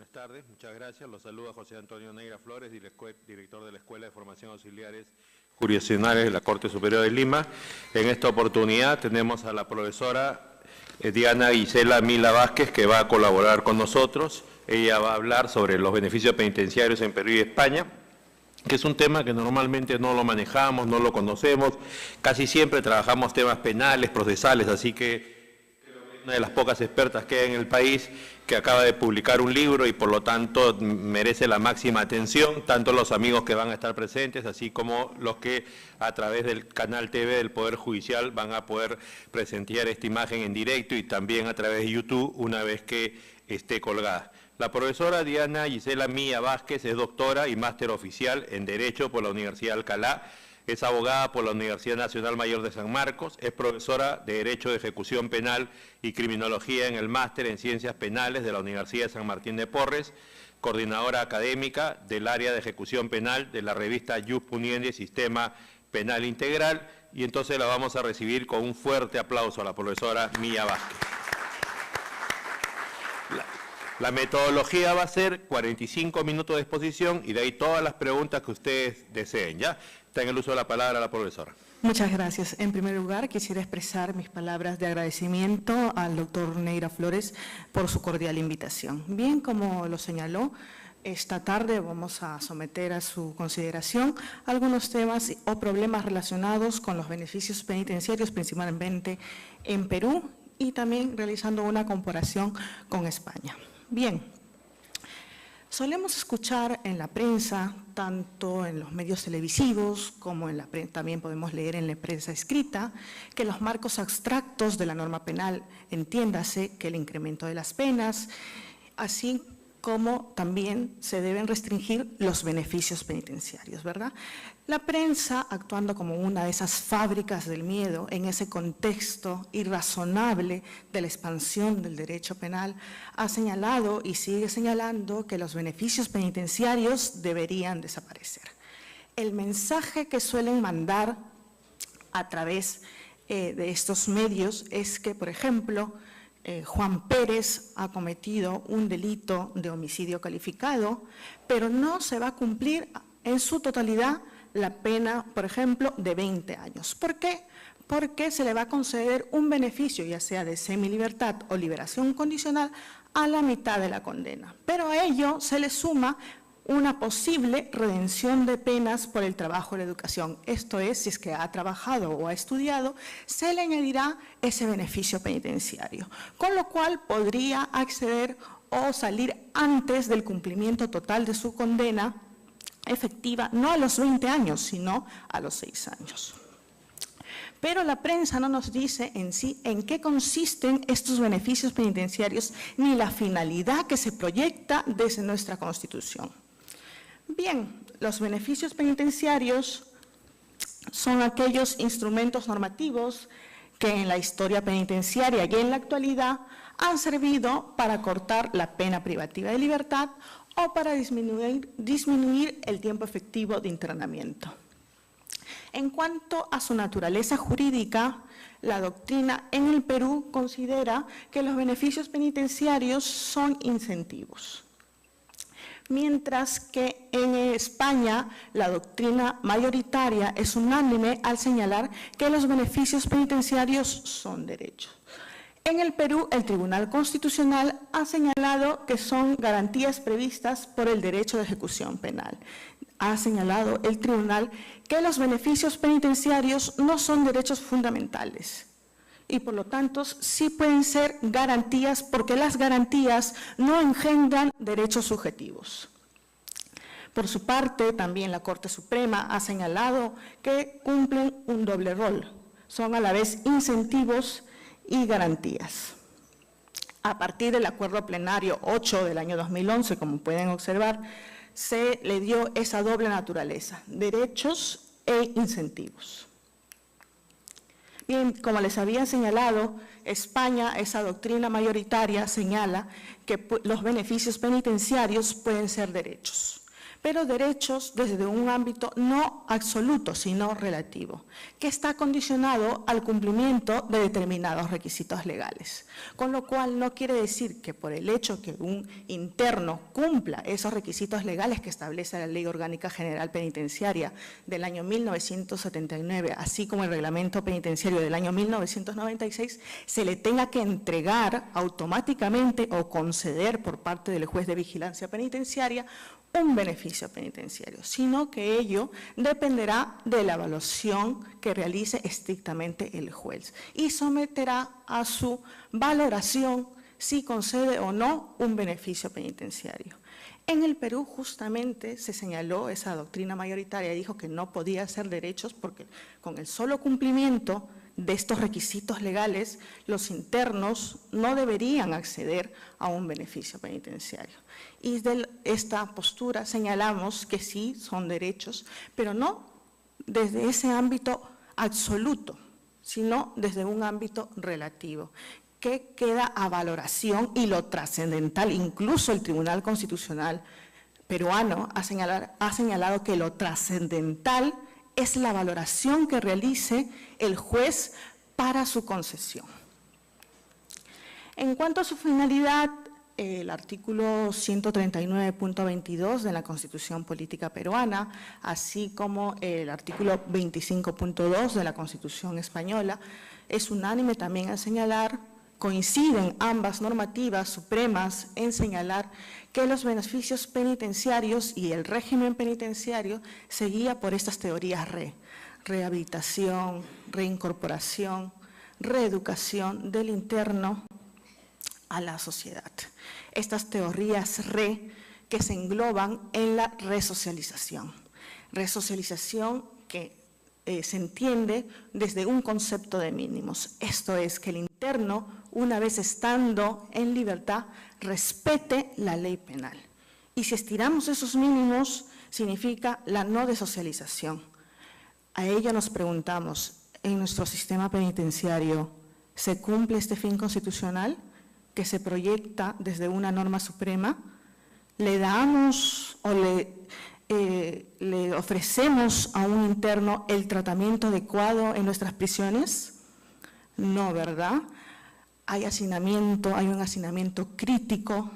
Buenas tardes, muchas gracias. Los saluda José Antonio Neira Flores, director de la Escuela de Formación Auxiliares Jurisdiccionales de la Corte Superior de Lima. En esta oportunidad tenemos a la profesora Diana Gisela Mila Vázquez, que va a colaborar con nosotros. Ella va a hablar sobre los beneficios penitenciarios en Perú y España, que es un tema que normalmente no lo manejamos, no lo conocemos. Casi siempre trabajamos temas penales, procesales, así que una de las pocas expertas que hay en el país, que acaba de publicar un libro y por lo tanto merece la máxima atención, tanto los amigos que van a estar presentes, así como los que a través del canal TV del Poder Judicial van a poder presentar esta imagen en directo y también a través de YouTube una vez que esté colgada. La profesora Diana Gisela Mila Vázquez es doctora y máster oficial en Derecho por la Universidad de Alcalá. Es abogada por la Universidad Nacional Mayor de San Marcos, es profesora de Derecho de Ejecución Penal y Criminología en el Máster en Ciencias Penales de la Universidad de San Martín de Porres, coordinadora académica del área de ejecución penal de la revista Jus Puniendi, Sistema Penal Integral, y entonces la vamos a recibir con un fuerte aplauso a la profesora Mila Vázquez. La metodología va a ser 45 minutos de exposición y de ahí todas las preguntas que ustedes deseen, ¿ya? Está en el uso de la palabra la profesora. Muchas gracias. En primer lugar, quisiera expresar mis palabras de agradecimiento al doctor Neira Flores por su cordial invitación. Bien, como lo señaló, esta tarde vamos a someter a su consideración algunos temas o problemas relacionados con los beneficios penitenciarios, principalmente en Perú, y también realizando una comparación con España. Bien, solemos escuchar en la prensa, tanto en los medios televisivos como en también podemos leer en la prensa escrita, que los marcos abstractos de la norma penal, entiéndase que el incremento de las penas, así como también se deben restringir los beneficios penitenciarios, ¿verdad? La prensa, actuando como una de esas fábricas del miedo en ese contexto irrazonable de la expansión del derecho penal, ha señalado y sigue señalando que los beneficios penitenciarios deberían desaparecer. El mensaje que suelen mandar a través de estos medios es que, por ejemplo, Juan Pérez ha cometido un delito de homicidio calificado, pero no se va a cumplir en su totalidad la pena, por ejemplo, de 20 años. ¿Por qué? Porque se le va a conceder un beneficio, ya sea de semilibertad o liberación condicional, a la mitad de la condena. Pero a ello se le suma una posible redención de penas por el trabajo y la educación. Esto es, si es que ha trabajado o ha estudiado, se le añadirá ese beneficio penitenciario, con lo cual podría acceder o salir antes del cumplimiento total de su condena efectiva, no a los 20 años, sino a los 6 años. Pero la prensa no nos dice en sí en qué consisten estos beneficios penitenciarios ni la finalidad que se proyecta desde nuestra Constitución. Bien, los beneficios penitenciarios son aquellos instrumentos normativos que en la historia penitenciaria y en la actualidad han servido para cortar la pena privativa de libertad o para disminuir el tiempo efectivo de internamiento. En cuanto a su naturaleza jurídica, la doctrina en el Perú considera que los beneficios penitenciarios son incentivos, mientras que en España la doctrina mayoritaria es unánime al señalar que los beneficios penitenciarios son derechos. En el Perú, el Tribunal Constitucional ha señalado que son garantías previstas por el derecho de ejecución penal. Ha señalado el tribunal que los beneficios penitenciarios no son derechos fundamentales y por lo tanto sí pueden ser garantías porque las garantías no engendran derechos subjetivos. Por su parte, también la Corte Suprema ha señalado que cumplen un doble rol, son a la vez incentivos y garantías. A partir del Acuerdo Plenario 8 del año 2011, como pueden observar, se le dio esa doble naturaleza, derechos e incentivos. Bien, como les había señalado, España, esa doctrina mayoritaria señala que los beneficios penitenciarios pueden ser derechos, pero derechos desde un ámbito no absoluto, sino relativo, que está condicionado al cumplimiento de determinados requisitos legales. Con lo cual no quiere decir que por el hecho que un interno cumpla esos requisitos legales que establece la Ley Orgánica General Penitenciaria del año 1979, así como el Reglamento Penitenciario del año 1996, se le tenga que entregar automáticamente o conceder por parte del juez de vigilancia penitenciaria un beneficio penitenciario, sino que ello dependerá de la evaluación que realice estrictamente el juez y someterá a su valoración si concede o no un beneficio penitenciario. En el Perú justamente se señaló esa doctrina mayoritaria y dijo que no podía ser derechos porque con el solo cumplimiento de estos requisitos legales, los internos no deberían acceder a un beneficio penitenciario. Y de esta postura señalamos que sí son derechos, pero no desde ese ámbito absoluto, sino desde un ámbito relativo, que queda a valoración y lo trascendental. Incluso el Tribunal Constitucional peruano ha señalado que lo trascendental es la valoración que realice el juez para su concesión. En cuanto a su finalidad, el artículo 139.22 de la Constitución Política Peruana, así como el artículo 25.2 de la Constitución Española, es unánime también al señalar, coinciden ambas normativas supremas en señalar que los beneficios penitenciarios y el régimen penitenciario se guía por estas teorías rehabilitación, reincorporación, reeducación del interno a la sociedad. Estas teorías que se engloban en la resocialización. Resocialización que se entiende desde un concepto de mínimos. Esto es que el interno, una vez estando en libertad, respete la ley penal. Y si estiramos esos mínimos, significa la no desocialización. A ello nos preguntamos, ¿en nuestro sistema penitenciario se cumple este fin constitucional que se proyecta desde una norma suprema? ¿Le damos o le ofrecemos a un interno el tratamiento adecuado en nuestras prisiones? No, ¿verdad? Hay un hacinamiento crítico,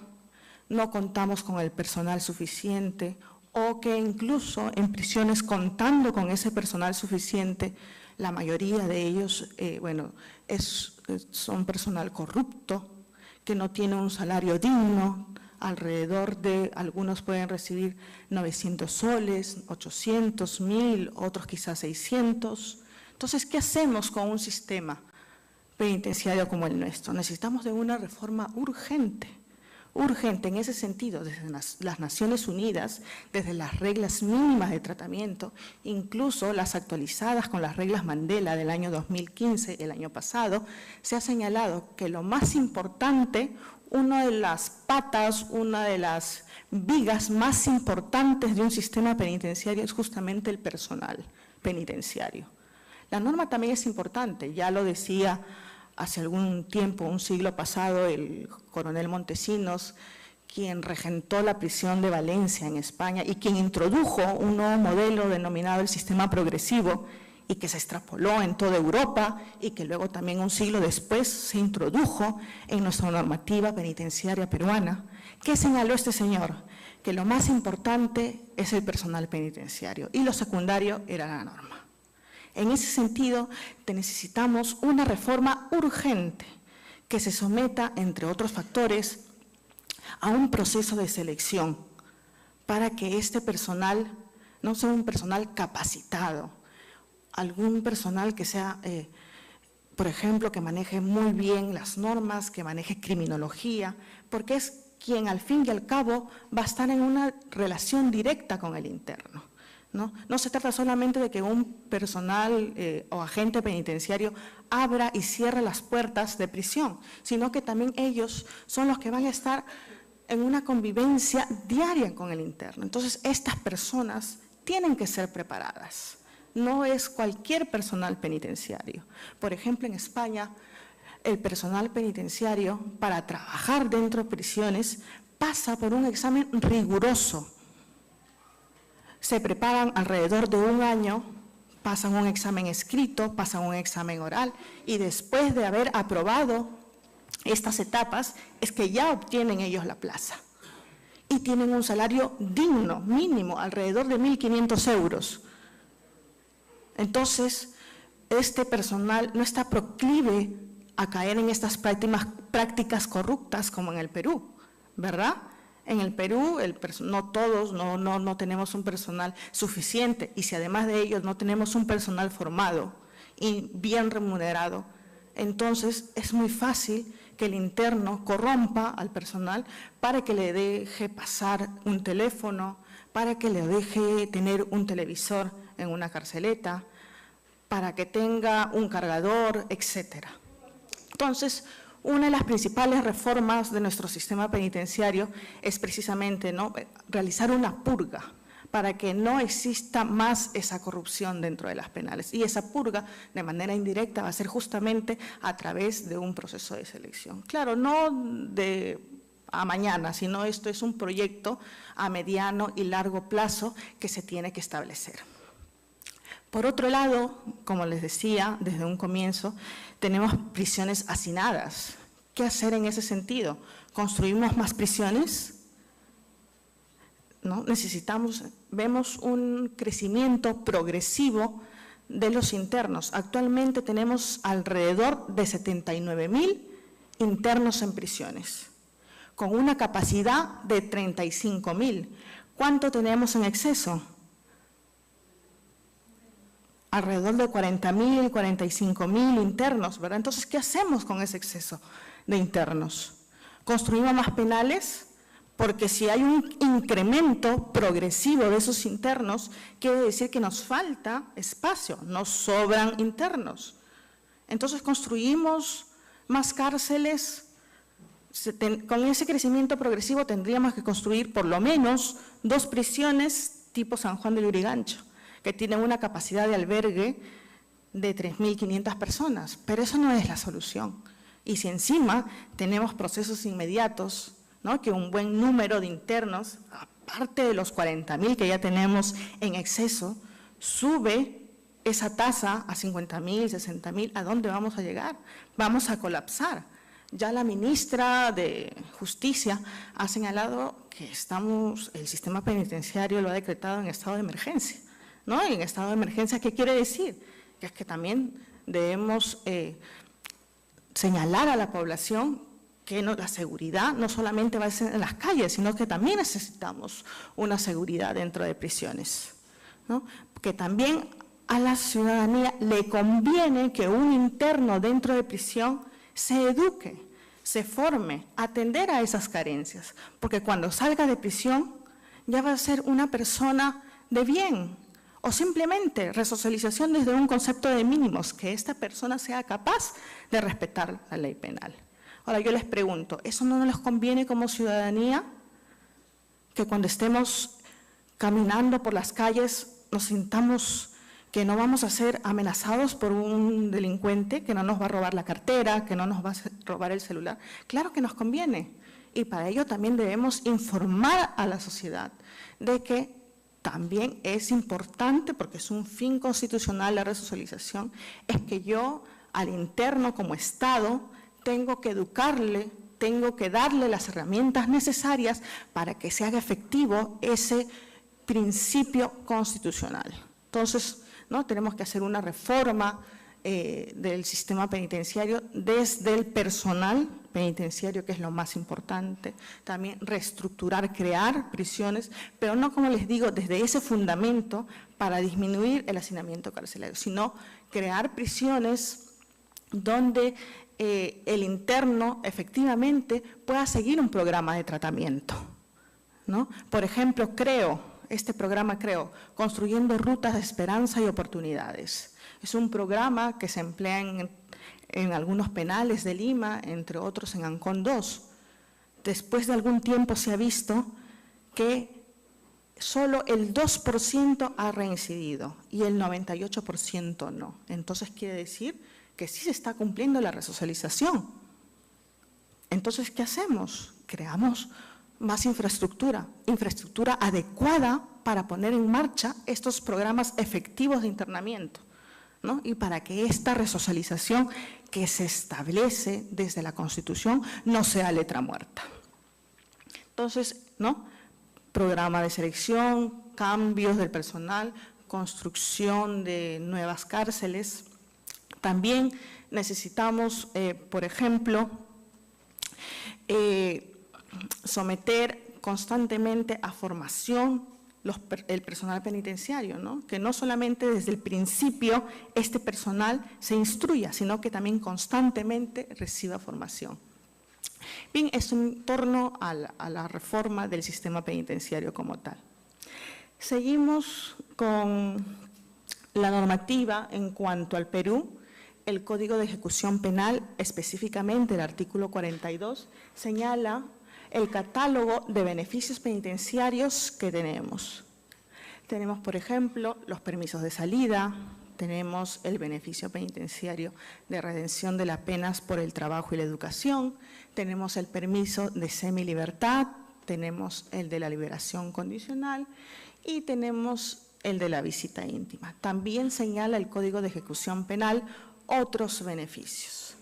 no contamos con el personal suficiente o que incluso en prisiones contando con ese personal suficiente, la mayoría de ellos, son personal corrupto, que no tiene un salario digno, alrededor de, algunos pueden recibir 900 soles, 800, 1000, otros quizás 600. Entonces, ¿qué hacemos con un sistema penitenciario como el nuestro? Necesitamos de una reforma urgente en ese sentido, desde las Naciones Unidas, desde las reglas mínimas de tratamiento, incluso las actualizadas con las reglas Mandela del año 2015, el año pasado, se ha señalado que lo más importante, una de las patas, una de las vigas más importantes de un sistema penitenciario es justamente el personal penitenciario. La norma también es importante, ya lo decía hace algún tiempo, un siglo pasado, el coronel Montesinos, quien regentó la prisión de Valencia en España y quien introdujo un nuevo modelo denominado el sistema progresivo y que se extrapoló en toda Europa y que luego también un siglo después se introdujo en nuestra normativa penitenciaria peruana. ¿Qué señaló este señor? Que lo más importante es el personal penitenciario y lo secundario era la norma. En ese sentido, necesitamos una reforma urgente que se someta, entre otros factores, a un proceso de selección para que este personal no sea un personal capacitado, algún personal que sea, por ejemplo, que maneje muy bien las normas, que maneje criminología, porque es quien al fin y al cabo va a estar en una relación directa con el interno. No se trata solamente de que un personal o agente penitenciario abra y cierre las puertas de prisión, sino que también ellos son los que van a estar en una convivencia diaria con el interno. Entonces, estas personas tienen que ser preparadas. No es cualquier personal penitenciario. Por ejemplo, en España, el personal penitenciario, para trabajar dentro de prisiones, pasa por un examen riguroso se preparan alrededor de un año, pasan un examen escrito, pasan un examen oral y después de haber aprobado estas etapas es que ya obtienen ellos la plaza. Y tienen un salario digno, mínimo, alrededor de 1.500 euros. Entonces, este personal no está proclive a caer en estas prácticas corruptas como en el Perú, ¿verdad? En el Perú, no todos, no tenemos un personal suficiente, y si además de ellos no tenemos un personal formado y bien remunerado, entonces es muy fácil que el interno corrompa al personal para que le deje pasar un teléfono, para que le deje tener un televisor en una carceleta, para que tenga un cargador, etcétera. Entonces, una de las principales reformas de nuestro sistema penitenciario es precisamente, ¿no?, realizar una purga para que no exista más esa corrupción dentro de las penales. Y esa purga, de manera indirecta, va a ser justamente a través de un proceso de selección. Claro, no de a mañana, sino esto es un proyecto a mediano y largo plazo que se tiene que establecer. Por otro lado, como les decía desde un comienzo, tenemos prisiones hacinadas. ¿Qué hacer en ese sentido? ¿Construimos más prisiones? ¿No? Vemos un crecimiento progresivo de los internos. Actualmente tenemos alrededor de 79.000 internos en prisiones, con una capacidad de 35.000. ¿Cuánto tenemos en exceso? Alrededor de 40.000, 45.000 internos, ¿verdad? Entonces, ¿qué hacemos con ese exceso de internos? ¿Construimos más penales? Porque si hay un incremento progresivo de esos internos, quiere decir que nos falta espacio, nos sobran internos. Entonces, construimos más cárceles. Con ese crecimiento progresivo tendríamos que construir por lo menos 2 prisiones tipo San Juan de Lurigancho, que tienen una capacidad de albergue de 3.500 personas, pero eso no es la solución. Y si encima tenemos procesos inmediatos, ¿no?, que un buen número de internos, aparte de los 40.000 que ya tenemos en exceso, sube esa tasa a 50.000, 60.000, ¿a dónde vamos a llegar? Vamos a colapsar. Ya la ministra de Justicia ha señalado que el sistema penitenciario lo ha decretado en estado de emergencia, ¿no? En estado de emergencia, ¿qué quiere decir? Que es que también debemos señalar a la población que la seguridad no solamente va a ser en las calles, sino que también necesitamos una seguridad dentro de prisiones, ¿no? Que también a la ciudadanía le conviene que un interno dentro de prisión se eduque, se forme, atender a esas carencias, porque cuando salga de prisión ya va a ser una persona de bien, o simplemente resocialización desde un concepto de mínimos, que esta persona sea capaz de respetar la ley penal. Ahora, yo les pregunto, ¿eso no nos conviene como ciudadanía? Que cuando estemos caminando por las calles nos sintamos que no vamos a ser amenazados por un delincuente que no nos va a robar la cartera, que no nos va a robar el celular. Claro que nos conviene, y para ello también debemos informar a la sociedad de que también es importante, porque es un fin constitucional la resocialización, es que yo al interno como Estado tengo que educarle, tengo que darle las herramientas necesarias para que se haga efectivo ese principio constitucional. Entonces, ¿no?, tenemos que hacer una reforma del sistema penitenciario desde el personal penitenciario, que es lo más importante, también reestructurar, crear prisiones, pero no, como les digo, desde ese fundamento para disminuir el hacinamiento carcelario, sino crear prisiones donde el interno efectivamente pueda seguir un programa de tratamiento, ¿no? Por ejemplo, este programa creo, Construyendo Rutas de Esperanza y Oportunidades. Es un programa que se emplea en algunos penales de Lima, entre otros en Ancón 2. Después de algún tiempo se ha visto que solo el 2% ha reincidido y el 98% no. Entonces quiere decir que sí se está cumpliendo la resocialización. Entonces, ¿qué hacemos? Creamos más infraestructura adecuada para poner en marcha estos programas efectivos de internamiento, ¿no? Y para que esta resocialización que se establece desde la Constitución no sea letra muerta. Entonces, ¿no? Programa de selección, cambios del personal, construcción de nuevas cárceles. También necesitamos, por ejemplo, someter constantemente a formación el personal penitenciario, ¿no? Que no solamente desde el principio este personal se instruya, sino que también constantemente reciba formación. Bien, es en torno a la reforma del sistema penitenciario como tal. Seguimos con la normativa en cuanto al Perú. El Código de Ejecución Penal, específicamente el artículo 42, señala el catálogo de beneficios penitenciarios que tenemos. Tenemos, por ejemplo, los permisos de salida, tenemos el beneficio penitenciario de redención de las penas por el trabajo y la educación, tenemos el permiso de semilibertad, tenemos el de la liberación condicional y tenemos el de la visita íntima. También señala el Código de Ejecución Penal otros beneficios.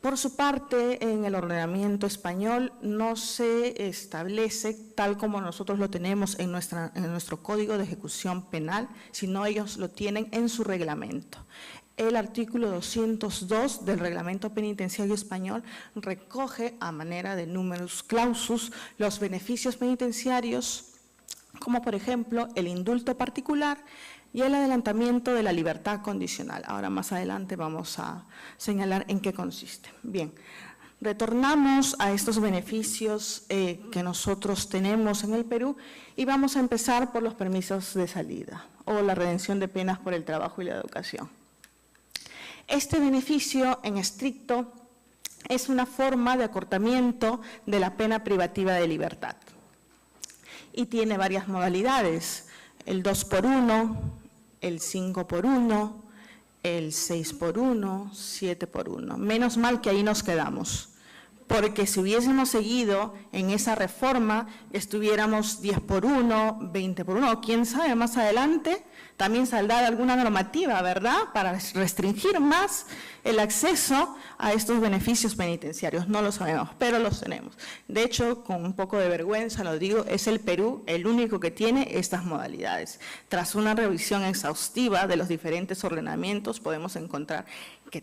Por su parte, en el ordenamiento español no se establece tal como nosotros lo tenemos en nuestro Código de Ejecución Penal, sino ellos lo tienen en su reglamento. El artículo 202 del Reglamento Penitenciario Español recoge a manera de numerus clausus los beneficios penitenciarios, como por ejemplo el indulto particular y el adelantamiento de la libertad condicional. Ahora más adelante vamos a señalar en qué consiste. Bien, retornamos a estos beneficios que nosotros tenemos en el Perú y vamos a empezar por los permisos de salida o la redención de penas por el trabajo y la educación. Este beneficio en estricto es una forma de acortamiento de la pena privativa de libertad y tiene varias modalidades, el 2x1, el 5x1, el 6x1, 7x1. Menos mal que ahí nos quedamos, porque si hubiésemos seguido en esa reforma, estuviéramos 10x1, 20x1, o quién sabe, más adelante también saldrá alguna normativa, ¿verdad?, para restringir más el acceso a estos beneficios penitenciarios. No lo sabemos, pero los tenemos. De hecho, con un poco de vergüenza lo digo, es el Perú el único que tiene estas modalidades. Tras una revisión exhaustiva de los diferentes ordenamientos, podemos encontrar que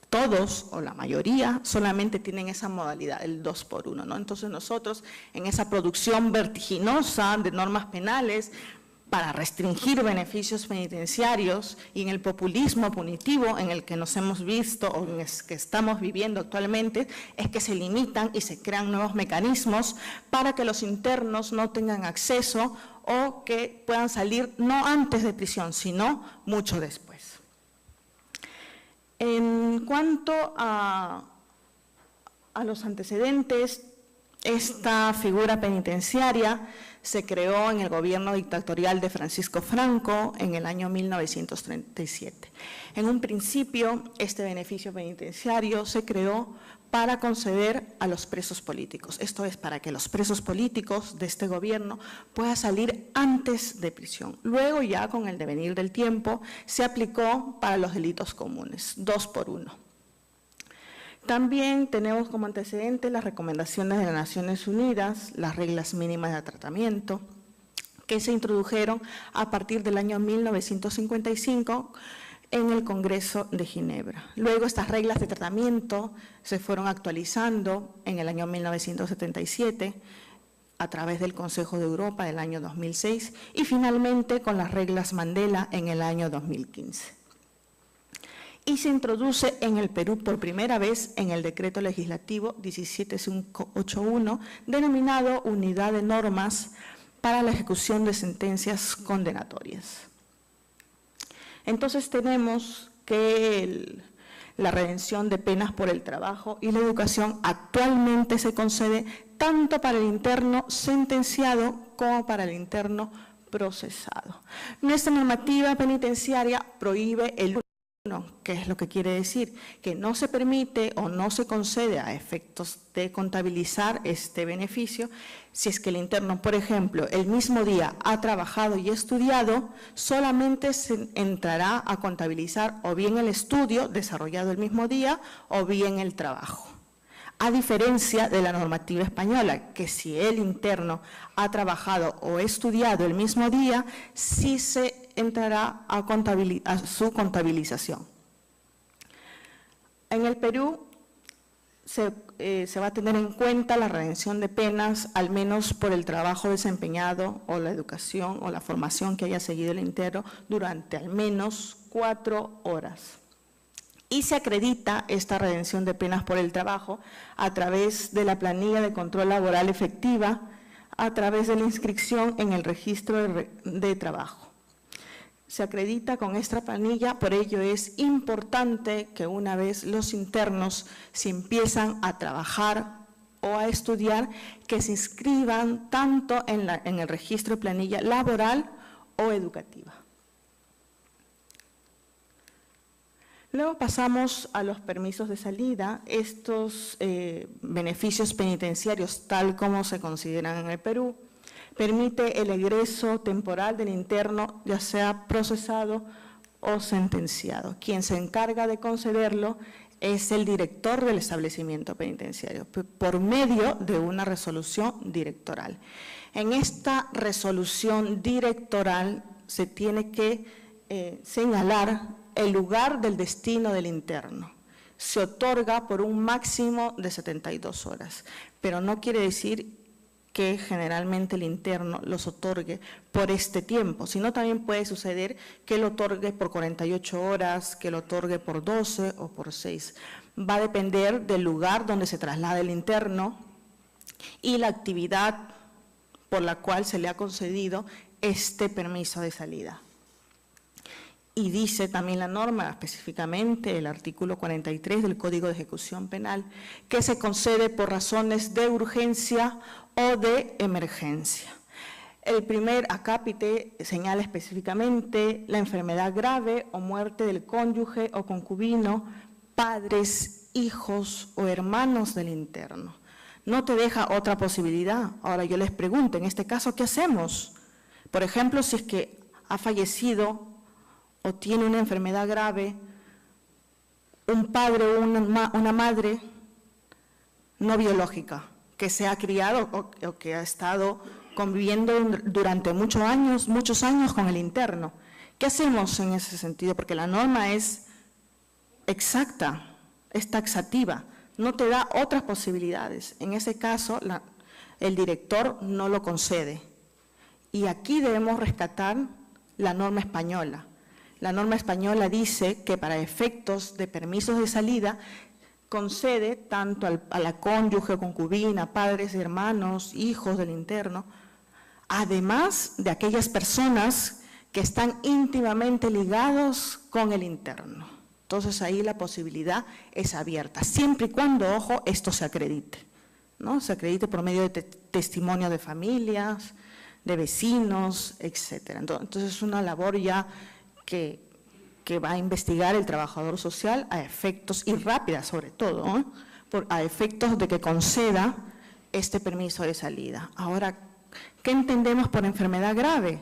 todos o la mayoría solamente tienen esa modalidad, el 2x1, ¿no? Entonces nosotros en esa producción vertiginosa de normas penales para restringir beneficios penitenciarios y en el populismo punitivo en el que nos hemos visto o en el que estamos viviendo actualmente, es que se limitan y se crean nuevos mecanismos para que los internos no tengan acceso o que puedan salir no antes de prisión, sino mucho después. En cuanto a los antecedentes, esta figura penitenciaria se creó en el gobierno dictatorial de Francisco Franco en el año 1937. En un principio, este beneficio penitenciario se creó para conceder a los presos políticos. Esto es, para que los presos políticos de este gobierno puedan salir antes de prisión. Luego, ya con el devenir del tiempo, se aplicó para los delitos comunes, 2x1. También tenemos como antecedente las recomendaciones de las Naciones Unidas, las reglas mínimas de tratamiento, que se introdujeron a partir del año 1955 en el Congreso de Ginebra. Luego estas reglas de tratamiento se fueron actualizando en el año 1977 a través del Consejo de Europa del año 2006 y finalmente con las reglas Mandela en el año 2015. Y se introduce en el Perú por primera vez en el Decreto Legislativo 17581, denominado Unidad de Normas para la Ejecución de Sentencias Condenatorias. Entonces tenemos que la redención de penas por el trabajo y la educación actualmente se concede tanto para el interno sentenciado como para el interno procesado. Nuestra normativa penitenciaria prohíbe el ¿Qué es lo que quiere decir? Que no se permite o no se concede a efectos de contabilizar este beneficio si es que el interno, por ejemplo, el mismo día ha trabajado y estudiado, solamente se entrará a contabilizar o bien el estudio desarrollado el mismo día o bien el trabajo. A diferencia de la normativa española, que si el interno ha trabajado o estudiado el mismo día, sí se entrará a su contabilización. En el Perú se va a tener en cuenta la redención de penas, al menos por el trabajo desempeñado o la educación o la formación que haya seguido el interno durante al menos 4 horas. Y se acredita esta redención de penas por el trabajo a través de la planilla de control laboral efectiva, a través de la inscripción en el registro de trabajo. Se acredita con esta planilla, por ello es importante que una vez los internos se empiezan a trabajar o a estudiar, que se inscriban tanto en el registro de planilla laboral o educativa. Luego pasamos a los permisos de salida. Estos beneficios penitenciarios, tal como se consideran en el Perú, permite el egreso temporal del interno, ya sea procesado o sentenciado. Quien se encarga de concederlo es el director del establecimiento penitenciario, por medio de una resolución directoral. En esta resolución directoral se tiene que señalar el lugar del destino del interno. Se otorga por un máximo de 72 horas, pero no quiere decir que generalmente el interno los otorgue por este tiempo, sino también puede suceder que lo otorgue por 48 horas, que lo otorgue por 12 o por 6. Va a depender del lugar donde se traslade el interno y la actividad por la cual se le ha concedido este permiso de salida. Y dice también la norma, específicamente el artículo 43 del Código de Ejecución Penal, que se concede por razones de urgencia o de emergencia. El primer acápite señala específicamente la enfermedad grave o muerte del cónyuge o concubino, padres, hijos o hermanos del interno. No te deja otra posibilidad. Ahora yo les pregunto, en este caso, ¿qué hacemos? Por ejemplo, si es que ha fallecido o tiene una enfermedad grave, un padre o una madre no biológica, que se ha criado o que ha estado conviviendo durante muchos años con el interno. ¿Qué hacemos en ese sentido? Porque la norma es exacta, es taxativa, no te da otras posibilidades. En ese caso, el director no lo concede. Y aquí debemos rescatar la norma española. La norma española dice que para efectos de permisos de salida concede tanto a la cónyuge o concubina, padres, hermanos, hijos del interno, además de aquellas personas que están íntimamente ligados con el interno. Entonces ahí la posibilidad es abierta, siempre y cuando, ojo, esto se acredite, ¿no? Se acredite por medio de testimonio de familias, de vecinos, etcétera. Entonces es una labor ya que va a investigar el trabajador social a efectos, y rápida sobre todo, ¿no? A efectos de que conceda este permiso de salida. Ahora, ¿qué entendemos por enfermedad grave?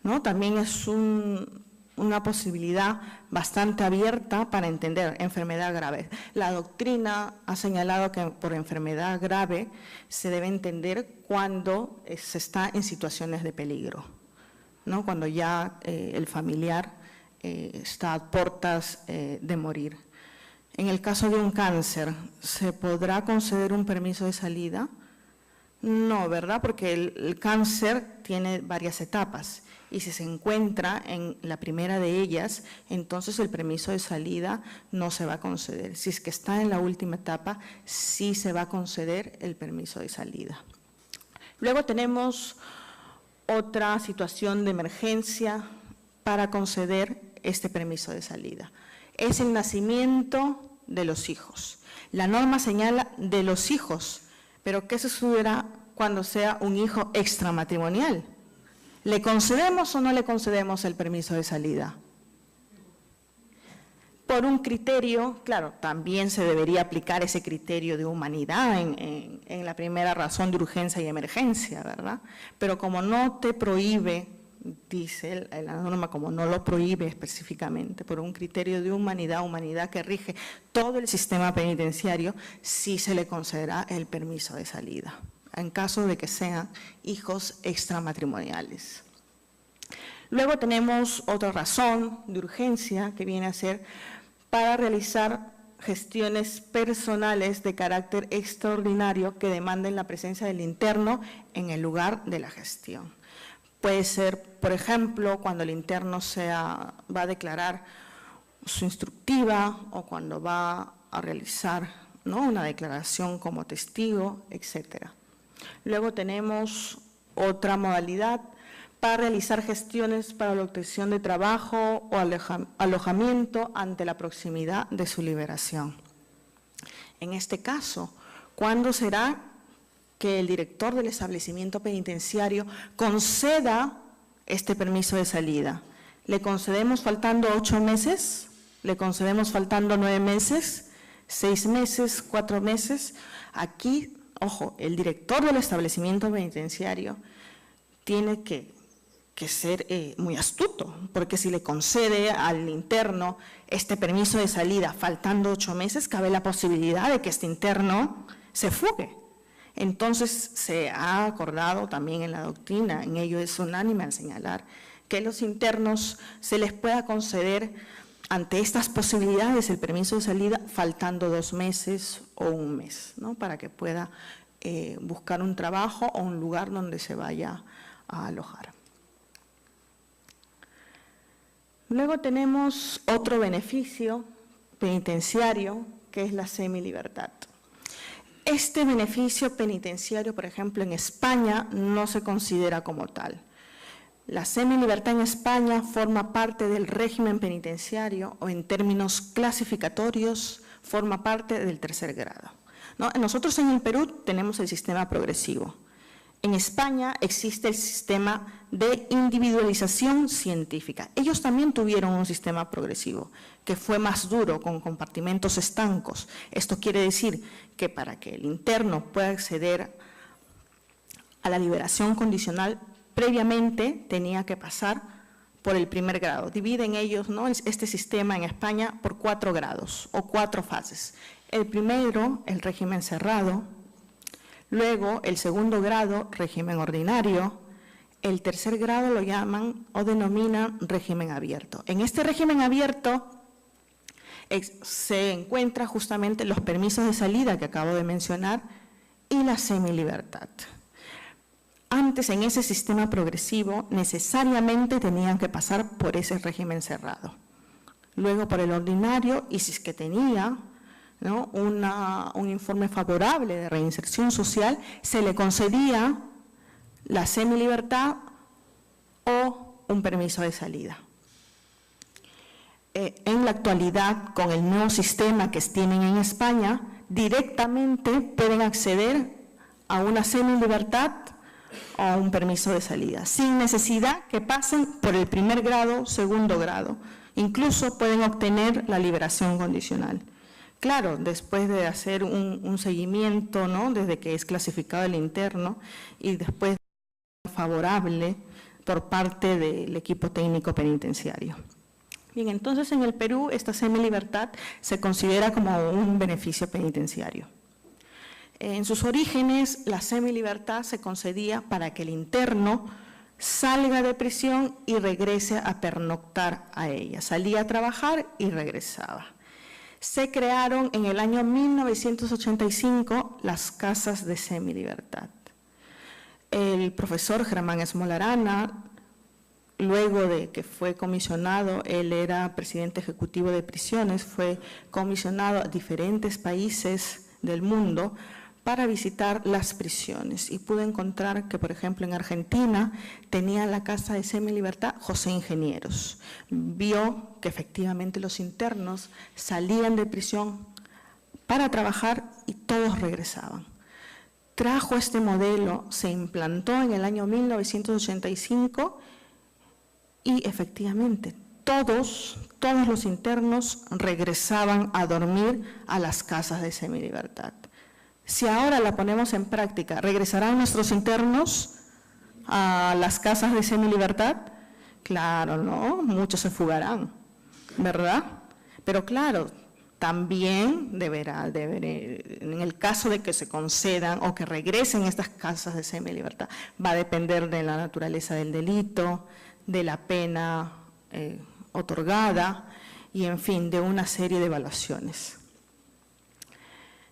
¿No? También es una posibilidad bastante abierta para entender enfermedad grave. La doctrina ha señalado que por enfermedad grave se debe entender cuando se está en situaciones de peligro, ¿no? Cuando ya el familiar está a puertas de morir. En el caso de un cáncer, ¿se podrá conceder un permiso de salida? No, ¿verdad? Porque el cáncer tiene varias etapas y si se encuentra en la primera de ellas, entonces el permiso de salida no se va a conceder. Si es que está en la última etapa, sí se va a conceder el permiso de salida. Luego tenemos otra situación de emergencia para conceder este permiso de salida. Es el nacimiento de los hijos. La norma señala de los hijos, pero ¿qué sucederá cuando sea un hijo extramatrimonial? ¿Le concedemos o no le concedemos el permiso de salida? por un criterio, claro, también se debería aplicar ese criterio de humanidad en la primera razón de urgencia y emergencia, ¿verdad? Pero como no te prohíbe, dice la norma, como no lo prohíbe específicamente, por un criterio de humanidad que rige todo el sistema penitenciario, sí se le concederá el permiso de salida, en caso de que sean hijos extramatrimoniales. Luego tenemos otra razón de urgencia que viene a ser para realizar gestiones personales de carácter extraordinario que demanden la presencia del interno en el lugar de la gestión. Puede ser, por ejemplo, cuando el interno va a declarar su instructiva o cuando va a realizar, ¿no?, una declaración como testigo, etcétera. Luego tenemos otra modalidad para realizar gestiones para la obtención de trabajo o alojamiento ante la proximidad de su liberación. En este caso, ¿cuándo será que el director del establecimiento penitenciario conceda este permiso de salida? ¿Le concedemos faltando 8 meses? ¿Le concedemos faltando 9 meses? ¿6 meses? ¿4 meses? Aquí, ojo, el director del establecimiento penitenciario tiene que ser muy astuto, porque si le concede al interno este permiso de salida faltando 8 meses, cabe la posibilidad de que este interno se fugue. Entonces, se ha acordado también en la doctrina, en ello es unánime al señalar, que los internos se les pueda conceder ante estas posibilidades el permiso de salida faltando 2 meses o 1 mes, ¿no?, para que pueda buscar un trabajo o un lugar donde se vaya a alojar. Luego tenemos otro beneficio penitenciario, que es la semilibertad. Este beneficio penitenciario, por ejemplo, en España no se considera como tal. La semilibertad en España forma parte del régimen penitenciario o, en términos clasificatorios, forma parte del 3er grado, ¿no? Nosotros en el Perú tenemos el sistema progresivo. En España existe el sistema de individualización científica. Ellos también tuvieron un sistema progresivo que fue más duro, con compartimentos estancos. Esto quiere decir que para que el interno pueda acceder a la liberación condicional, previamente tenía que pasar por el 1er grado. Dividen ellos, ¿no?, este sistema en España por 4 grados o 4 fases. El primero, el régimen cerrado. Luego, el 2er grado, régimen ordinario. El 3er grado lo llaman o denominan régimen abierto. En este régimen abierto se encuentran justamente los permisos de salida que acabo de mencionar y la semilibertad. Antes, en ese sistema progresivo, necesariamente tenían que pasar por ese régimen cerrado. Luego por el ordinario, y si es que tenía, ¿no?, un informe favorable de reinserción social, se le concedía la semilibertad o un permiso de salida. En la actualidad, con el nuevo sistema que tienen en España, directamente pueden acceder a una semilibertad o a un permiso de salida, sin necesidad que pasen por el 1er grado, 2er grado. Incluso pueden obtener la liberación condicional. Claro, después de hacer un seguimiento, ¿no?, desde que es clasificado el interno y después favorable por parte del equipo técnico penitenciario. Bien, entonces en el Perú esta semilibertad se considera como un beneficio penitenciario. En sus orígenes, la semilibertad se concedía para que el interno salga de prisión y regrese a pernoctar a ella. Salía a trabajar y regresaba. Se crearon en el año 1985 las casas de semilibertad. El profesor Germán Esmola Arana, luego de que fue comisionado, él era presidente ejecutivo de prisiones, fue comisionado a diferentes países del mundo para visitar las prisiones y pude encontrar que, por ejemplo, en Argentina tenía la casa de semilibertad José Ingenieros. Vio que efectivamente los internos salían de prisión para trabajar y todos regresaban. Trajo este modelo, se implantó en el año 1985 y efectivamente todos todos los internos regresaban a dormir a las casas de semilibertad. Si ahora la ponemos en práctica, ¿regresarán nuestros internos a las casas de semilibertad? Claro, no, muchos se fugarán, ¿verdad? Pero claro, también en el caso de que se concedan o que regresen estas casas de semilibertad, va a depender de la naturaleza del delito, de la pena otorgada y, en fin, de una serie de evaluaciones.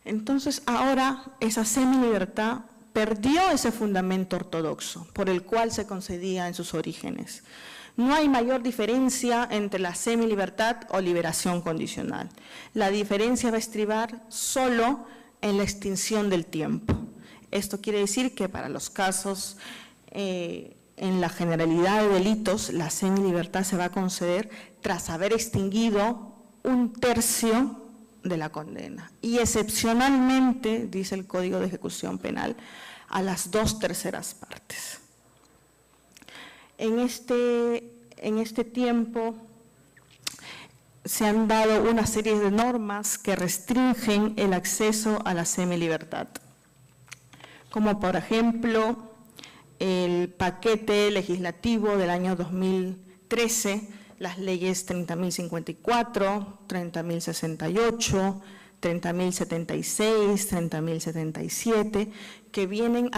Entonces, ahora esa semilibertad perdió ese fundamento ortodoxo por el cual se concedía en sus orígenes. No hay mayor diferencia entre la semilibertad o liberación condicional. La diferencia va a estribar solo en la extinción del tiempo. Esto quiere decir que para los casos, en la generalidad de delitos, la semilibertad se va a conceder tras haber extinguido 1/3 de la condena. Y excepcionalmente, dice el Código de Ejecución Penal, a las 2/3 partes. En este tiempo se han dado una serie de normas que restringen el acceso a la semilibertad, como por ejemplo el paquete legislativo del año 2013, las leyes 30.054, 30.068, 30.076, 30.077, que vienen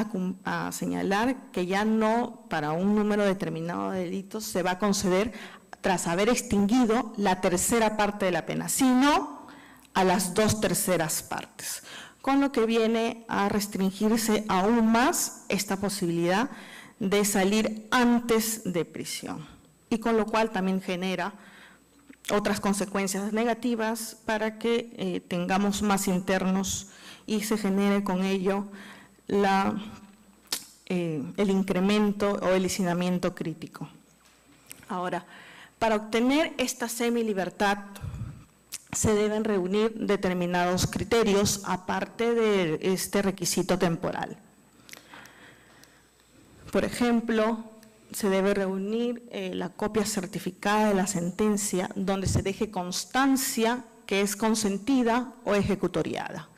a señalar que ya no para un número determinado de delitos se va a conceder tras haber extinguido la 1/3 parte de la pena, sino a las 2/3 partes, con lo que viene a restringirse aún más esta posibilidad de salir antes de prisión, y con lo cual también genera otras consecuencias negativas para que tengamos más internos y se genere con ello el incremento o el hacinamiento crítico. Ahora, para obtener esta semilibertad se deben reunir determinados criterios aparte de este requisito temporal. Por ejemplo, se debe reunir la copia certificada de la sentencia donde se deje constancia que es consentida o ejecutoriada.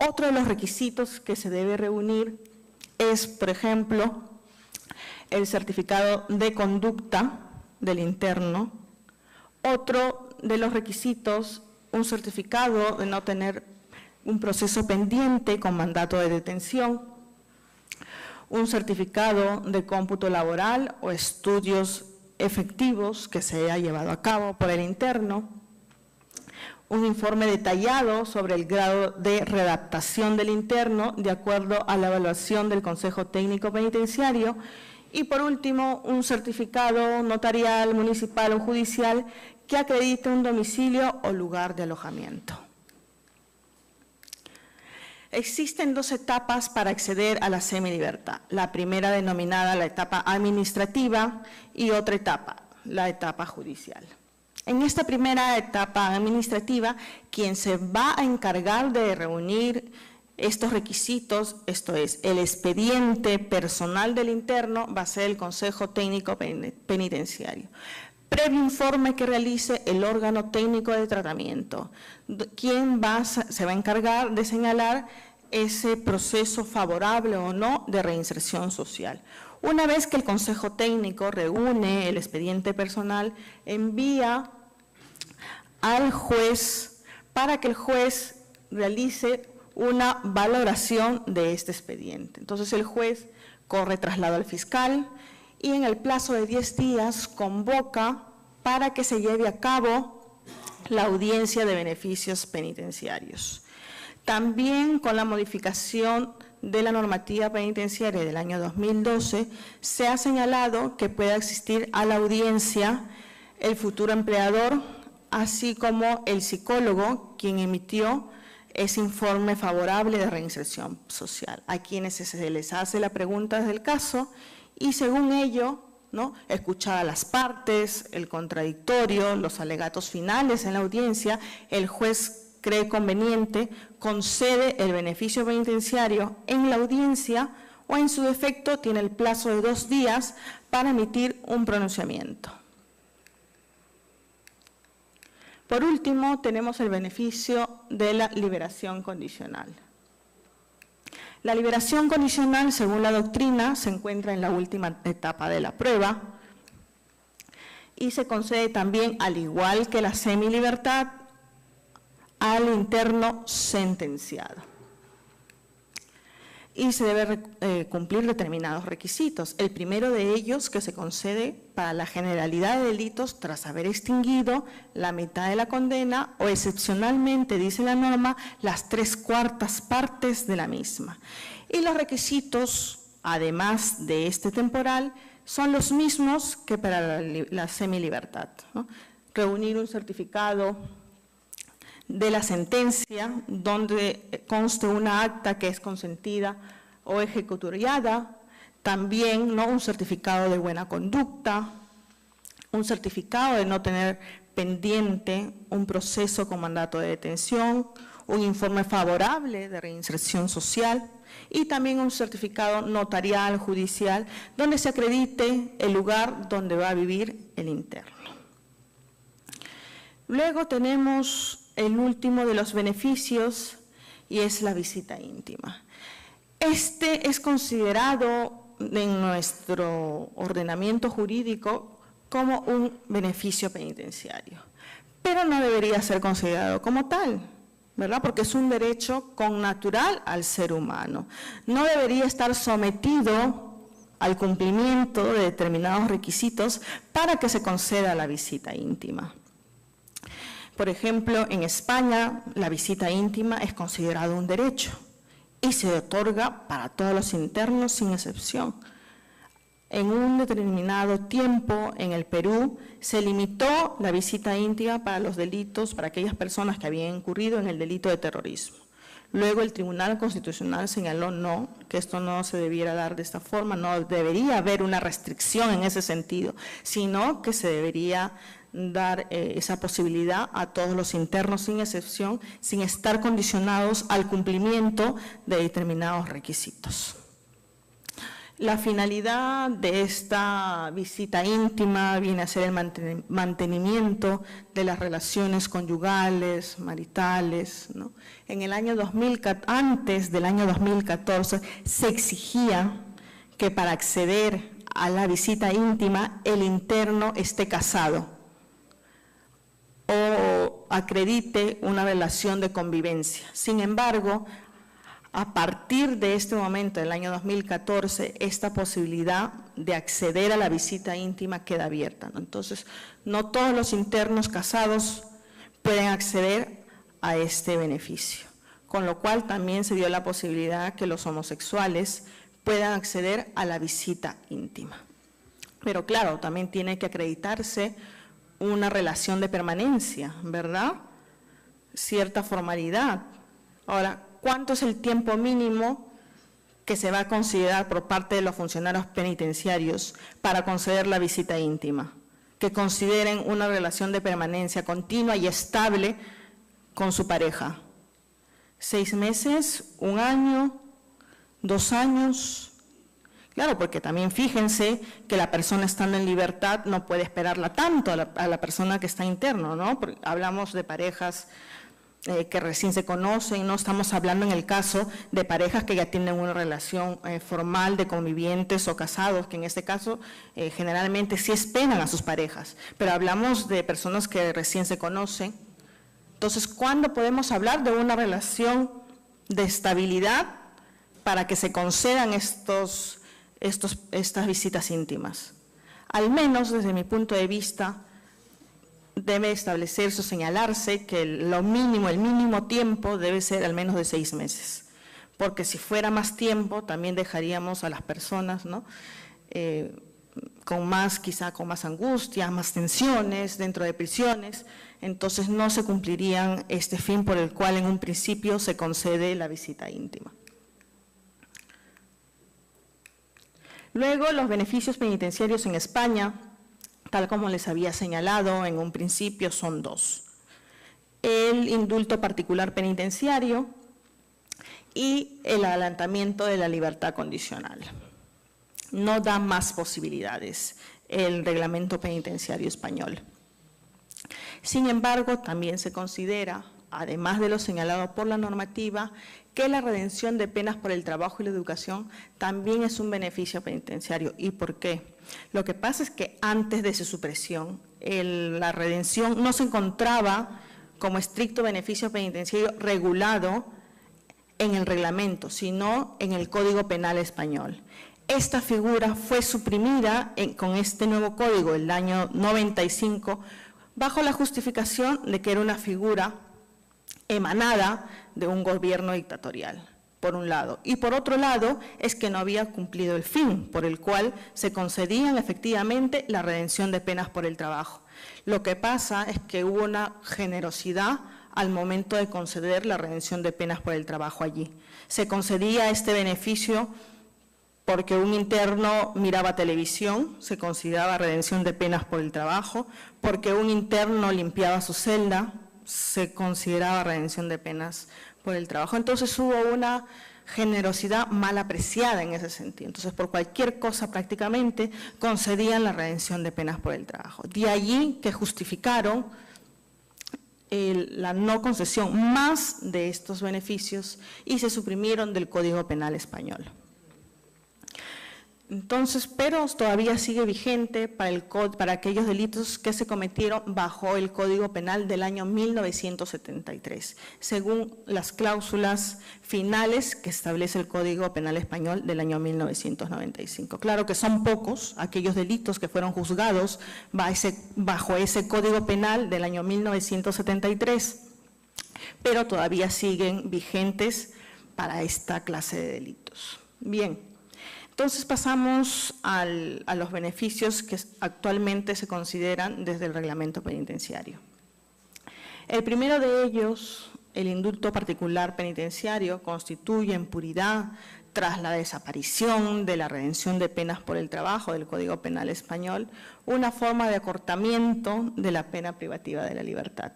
Otro de los requisitos que se debe reunir es, por ejemplo, el certificado de conducta del interno. Otro de los requisitos, un certificado de no tener un proceso pendiente con mandato de detención, un certificado de cómputo laboral o estudios efectivos que se haya llevado a cabo por el interno, un informe detallado sobre el grado de readaptación del interno de acuerdo a la evaluación del Consejo Técnico Penitenciario y, por último, un certificado notarial, municipal o judicial que acredite un domicilio o lugar de alojamiento. Existen 2 etapas para acceder a la semilibertad. La primera denominada la etapa administrativa y otra etapa, la etapa judicial. En esta primera etapa administrativa, quien se va a encargar de reunir estos requisitos, esto es, el expediente personal del interno, va a ser el Consejo Técnico Penitenciario. Previo informe que realice el órgano técnico de tratamiento, quien se va a encargar de señalar ese proceso favorable o no de reinserción social. Una vez que el Consejo Técnico reúne el expediente personal, envía al juez para que el juez realice una valoración de este expediente. Entonces el juez corre traslado al fiscal y en el plazo de 10 días convoca para que se lleve a cabo la audiencia de beneficios penitenciarios. También con la modificación de la normativa penitenciaria del año 2012, se ha señalado que pueda asistir a la audiencia el futuro empleador, así como el psicólogo, quien emitió ese informe favorable de reinserción social, a quienes se les hace la pregunta del caso y según ello, ¿no?, escuchadas las partes, el contradictorio, los alegatos finales en la audiencia, el juez cree conveniente, concede el beneficio penitenciario en la audiencia o en su defecto tiene el plazo de 2 días para emitir un pronunciamiento. Por último, tenemos el beneficio de la liberación condicional. La liberación condicional, según la doctrina, se encuentra en la última etapa de la prueba y se concede también, al igual que la semilibertad, al interno sentenciado. Y se debe cumplir determinados requisitos. El primero de ellos, que se concede para la generalidad de delitos tras haber extinguido la mitad de la condena o excepcionalmente, dice la norma, las 3/4 partes de la misma. Y los requisitos, además de este temporal, son los mismos que para la semilibertad, ¿no? Reunir un certificado de la sentencia donde conste una acta que es consentida o ejecutoriada, también, ¿no?, un certificado de buena conducta, un certificado de no tener pendiente un proceso con mandato de detención, un informe favorable de reinserción social y también un certificado notarial, judicial, donde se acredite el lugar donde va a vivir el interno. Luego tenemos el último de los beneficios y es la visita íntima. Este es considerado en nuestro ordenamiento jurídico como un beneficio penitenciario, pero no debería ser considerado como tal, ¿verdad? Porque es un derecho connatural al ser humano. No debería estar sometido al cumplimiento de determinados requisitos para que se conceda la visita íntima. Por ejemplo, en España, la visita íntima es considerado un derecho y se otorga para todos los internos sin excepción. En un determinado tiempo, en el Perú, se limitó la visita íntima para los delitos, para aquellas personas que habían incurrido en el delito de terrorismo. Luego el Tribunal Constitucional señaló no, que esto no se debiera dar de esta forma, no debería haber una restricción en ese sentido, sino que se debería dar esa posibilidad a todos los internos sin excepción, sin estar condicionados al cumplimiento de determinados requisitos. La finalidad de esta visita íntima viene a ser el mantenimiento de las relaciones conyugales, maritales, ¿no? En el año 2014, antes del año 2014, se exigía que para acceder a la visita íntima el interno esté casado o acredite una relación de convivencia. Sin embargo, a partir de este momento, del año 2014, esta posibilidad de acceder a la visita íntima queda abierta, ¿no? Entonces, no todos los internos casados pueden acceder a este beneficio, con lo cual también se dio la posibilidad que los homosexuales puedan acceder a la visita íntima. Pero claro, también tiene que acreditarse una relación de permanencia, ¿verdad? Cierta formalidad. Ahora, ¿cuánto es el tiempo mínimo que se va a considerar por parte de los funcionarios penitenciarios para conceder la visita íntima? Que consideren una relación de permanencia continua y estable con su pareja. 6 meses, 1 año, 2 años. Claro, porque también fíjense que la persona estando en libertad no puede esperarla tanto a la persona que está interno, ¿no? Porque hablamos de parejas que recién se conocen, no estamos hablando en el caso de parejas que ya tienen una relación formal de convivientes o casados, que en este caso generalmente sí esperan a sus parejas, pero hablamos de personas que recién se conocen. Entonces, ¿cuándo podemos hablar de una relación de estabilidad para que se concedan estas visitas íntimas? Al menos desde mi punto de vista, debe establecerse o señalarse que el mínimo tiempo debe ser al menos de 6 meses, porque si fuera más tiempo también dejaríamos a las personas, ¿no?, quizá con más angustia, más tensiones dentro de prisiones, entonces no se cumplirían este fin por el cual en un principio se concede la visita íntima. Luego, los beneficios penitenciarios en España, tal como les había señalado en un principio, son 2. El indulto particular penitenciario y el adelantamiento de la libertad condicional. No da más posibilidades el reglamento penitenciario español. Sin embargo, también se considera, además de lo señalado por la normativa, que la redención de penas por el trabajo y la educación también es un beneficio penitenciario. ¿Y por qué? Lo que pasa es que antes de su supresión, la redención no se encontraba como estricto beneficio penitenciario regulado en el reglamento, sino en el Código Penal español. Esta figura fue suprimida con este nuevo código, el año 95, bajo la justificación de que era una figura emanada de un gobierno dictatorial, por un lado. Y por otro lado, es que no había cumplido el fin por el cual se concedían efectivamente la redención de penas por el trabajo. Lo que pasa es que hubo una generosidad al momento de conceder la redención de penas por el trabajo allí. Se concedía este beneficio porque un interno miraba televisión, se consideraba redención de penas por el trabajo, porque un interno limpiaba su celda, se consideraba redención de penas por el trabajo. Entonces hubo una generosidad mal apreciada en ese sentido. Entonces, por cualquier cosa prácticamente concedían la redención de penas por el trabajo. De allí que justificaron la no concesión más de estos beneficios y se suprimieron del Código Penal español. Entonces, pero todavía sigue vigente para aquellos delitos que se cometieron bajo el Código Penal del año 1973, según las cláusulas finales que establece el Código Penal español del año 1995. Claro que son pocos aquellos delitos que fueron juzgados bajo ese Código Penal del año 1973, pero todavía siguen vigentes para esta clase de delitos. Bien. Entonces pasamos a los beneficios que actualmente se consideran desde el reglamento penitenciario. El primero de ellos, el indulto particular penitenciario, constituye en puridad, tras la desaparición de la redención de penas por el trabajo del Código Penal español, una forma de acortamiento de la pena privativa de la libertad.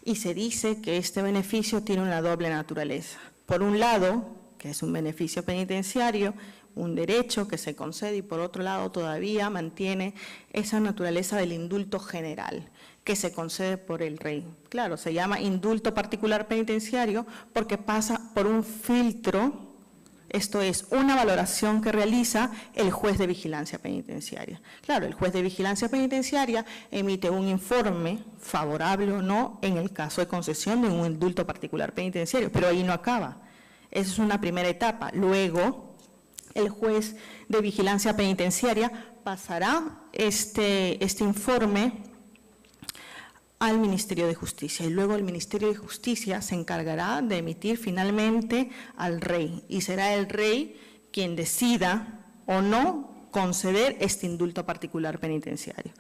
Y se dice que este beneficio tiene una doble naturaleza. Por un lado, que es un beneficio penitenciario, un derecho que se concede, y por otro lado todavía mantiene esa naturaleza del indulto general que se concede por el rey. Claro, se llama indulto particular penitenciario porque pasa por un filtro, esto es, una valoración que realiza el juez de vigilancia penitenciaria. Claro, el juez de vigilancia penitenciaria emite un informe, favorable o no, en el caso de concesión de un indulto particular penitenciario, pero ahí no acaba. Esa es una primera etapa. Luego, el juez de vigilancia penitenciaria pasará este informe al Ministerio de Justicia y luego el Ministerio de Justicia se encargará de emitir finalmente al rey y será el rey quien decida o no conceder este indulto particular penitenciario.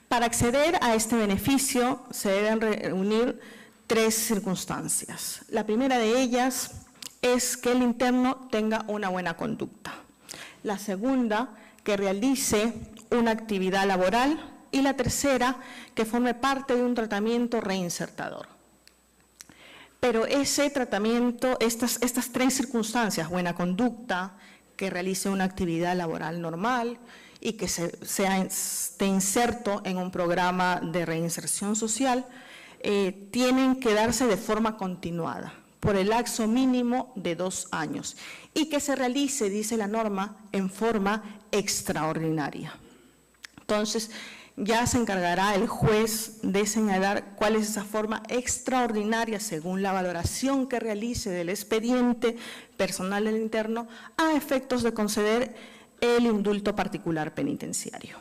Para acceder a este beneficio se deben reunir tres circunstancias. La primera de ellas es que el interno tenga una buena conducta. La segunda, que realice una actividad laboral. Y la tercera, que forme parte de un tratamiento reinsertador. Pero ese tratamiento, estas tres circunstancias, buena conducta, que realice una actividad laboral normal y que esté inserto en un programa de reinserción social, tienen que darse de forma continuada, por el lapso mínimo de 2 años, y que se realice, dice la norma, en forma extraordinaria. Entonces, ya se encargará el juez de señalar cuál es esa forma extraordinaria según la valoración que realice del expediente personal del interno a efectos de conceder el indulto particular penitenciario.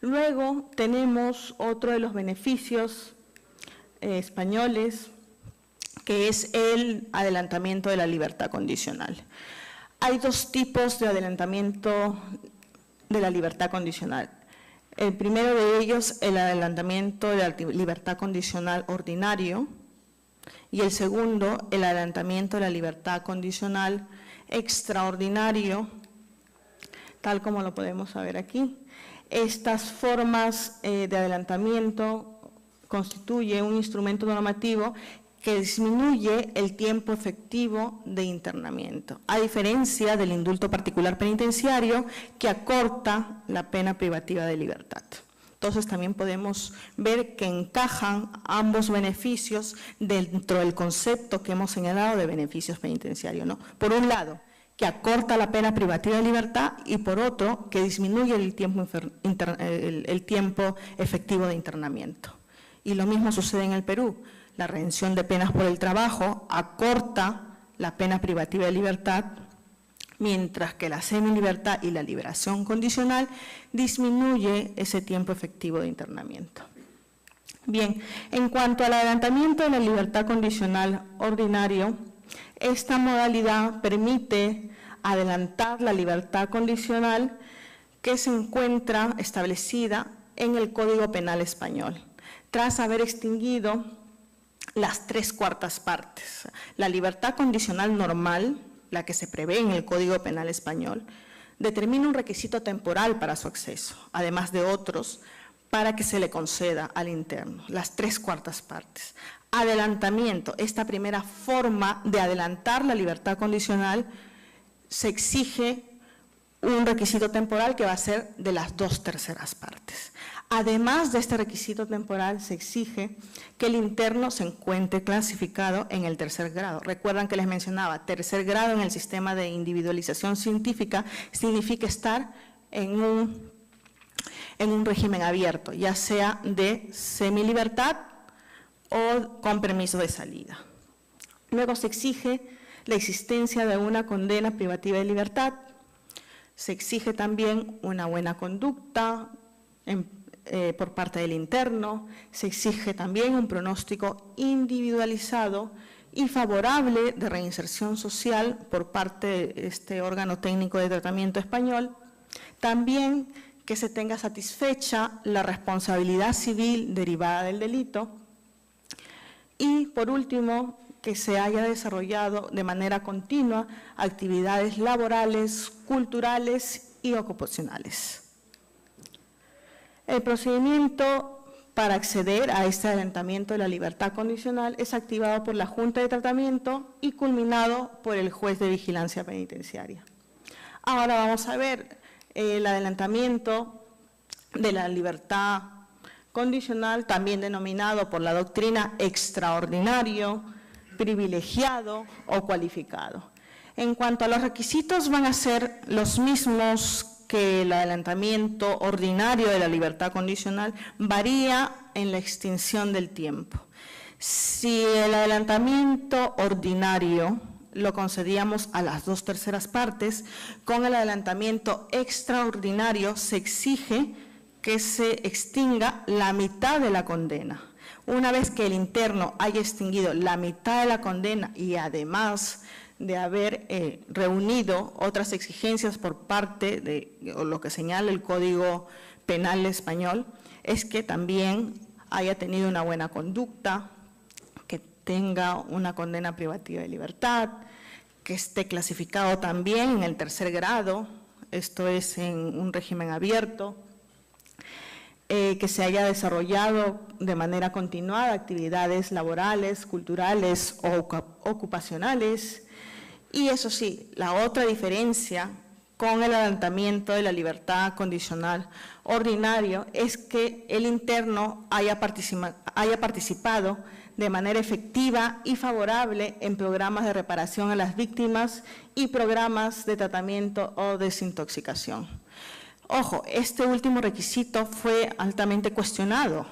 Luego tenemos otro de los beneficios españoles, que es el adelantamiento de la libertad condicional. Hay 2 tipos de adelantamiento de la libertad condicional. El primero de ellos, el adelantamiento de la libertad condicional ordinario, y el segundo, el adelantamiento de la libertad condicional extraordinario, tal como lo podemos ver aquí. Estas formas de adelantamiento constituyen un instrumento normativo que disminuye el tiempo efectivo de internamiento, a diferencia del indulto particular penitenciario que acorta la pena privativa de libertad. Entonces también podemos ver que encajan ambos beneficios dentro del concepto que hemos señalado de beneficios penitenciarios, ¿no? Por un lado, que acorta la pena privativa de libertad y por otro, que disminuye el tiempo efectivo de internamiento. Y lo mismo sucede en el Perú. La redención de penas por el trabajo acorta la pena privativa de libertad, mientras que la semilibertad y la liberación condicional disminuye ese tiempo efectivo de internamiento. Bien, en cuanto al adelantamiento de la libertad condicional ordinario, esta modalidad permite adelantar la libertad condicional que se encuentra establecida en el Código Penal español, tras haber extinguido las 3/4 partes. La libertad condicional normal, la que se prevé en el Código Penal español, determina un requisito temporal para su acceso, además de otros, para que se le conceda al interno, las 3/4 partes. Adelantamiento, esta primera forma de adelantar la libertad condicional, se exige un requisito temporal que va a ser de las 2/3 partes. Además de este requisito temporal, se exige que el interno se encuentre clasificado en el 3er grado. Recuerdan que les mencionaba, 3er grado en el sistema de individualización científica significa estar en un régimen abierto, ya sea de semilibertad o con permiso de salida. Luego se exige la existencia de una condena privativa de libertad. Se exige también una buena conducta por parte del interno. Se exige también un pronóstico individualizado y favorable de reinserción social por parte de este órgano técnico de tratamiento español. También que se tenga satisfecha la responsabilidad civil derivada del delito. Y, por último, que se haya desarrollado de manera continua actividades laborales, culturales y ocupacionales. El procedimiento para acceder a este adelantamiento de la libertad condicional es activado por la Junta de Tratamiento y culminado por el juez de vigilancia penitenciaria. Ahora vamos a ver el adelantamiento de la libertad condicional, también denominado por la doctrina extraordinario, privilegiado o cualificado. En cuanto a los requisitos, van a ser los mismos que el adelantamiento ordinario de la libertad condicional, varía en la extinción del tiempo. Si el adelantamiento ordinario lo concedíamos a las 2/3 partes, con el adelantamiento extraordinario se exige que se extinga la mitad de la condena. Una vez que el interno haya extinguido la mitad de la condena y además de haber reunido otras exigencias por parte de lo que señala el Código Penal español, es que también haya tenido una buena conducta, que tenga una condena privativa de libertad, que esté clasificado también en el 3er grado, esto es en un régimen abierto, que se haya desarrollado de manera continuada actividades laborales, culturales o ocupacionales. Y eso sí, la otra diferencia con el adelantamiento de la libertad condicional ordinario es que el interno haya participado de manera efectiva y favorable en programas de reparación a las víctimas y programas de tratamiento o desintoxicación. Ojo, este último requisito fue altamente cuestionado.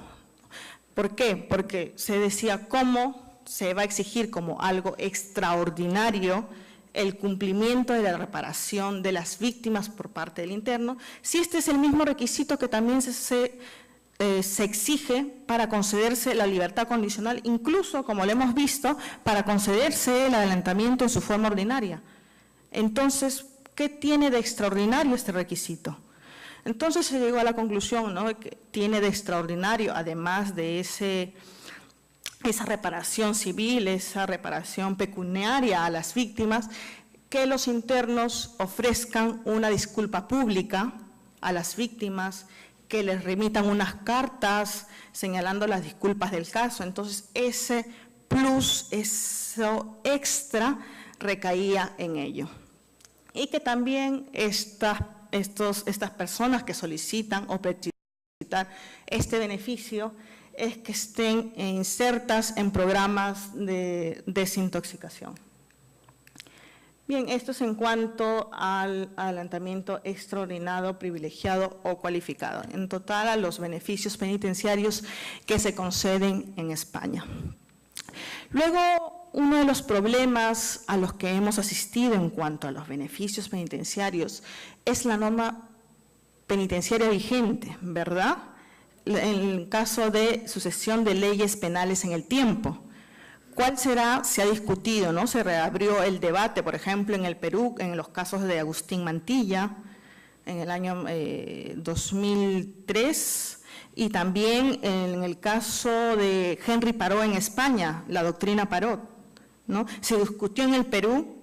¿Por qué? Porque se decía cómo se va a exigir como algo extraordinario el cumplimiento de la reparación de las víctimas por parte del interno, si este es el mismo requisito que también se exige para concederse la libertad condicional, incluso, como lo hemos visto, para concederse el adelantamiento en su forma ordinaria. Entonces, ¿qué tiene de extraordinario este requisito? Entonces se llegó a la conclusión, ¿no?, que tiene de extraordinario, además de esa reparación civil, esa reparación pecuniaria a las víctimas, que los internos ofrezcan una disculpa pública a las víctimas, que les remitan unas cartas señalando las disculpas del caso. Entonces, ese plus, eso extra, recaía en ello. Y que también estas personas que solicitan o peticionan este beneficio es que estén insertas en programas de desintoxicación. Bien, esto es en cuanto al adelantamiento extraordinario, privilegiado o cualificado. En total, a los beneficios penitenciarios que se conceden en España. Luego, uno de los problemas a los que hemos asistido en cuanto a los beneficios penitenciarios es la norma penitenciaria vigente, ¿verdad? En el caso de sucesión de leyes penales en el tiempo. ¿Cuál será? Se ha discutido, ¿no? Se reabrió el debate, por ejemplo, en el Perú, en los casos de Agustín Mantilla, en el año 2003, y también en el caso de Henry Parot en España, la doctrina Parot, ¿no? Se discutió en el Perú,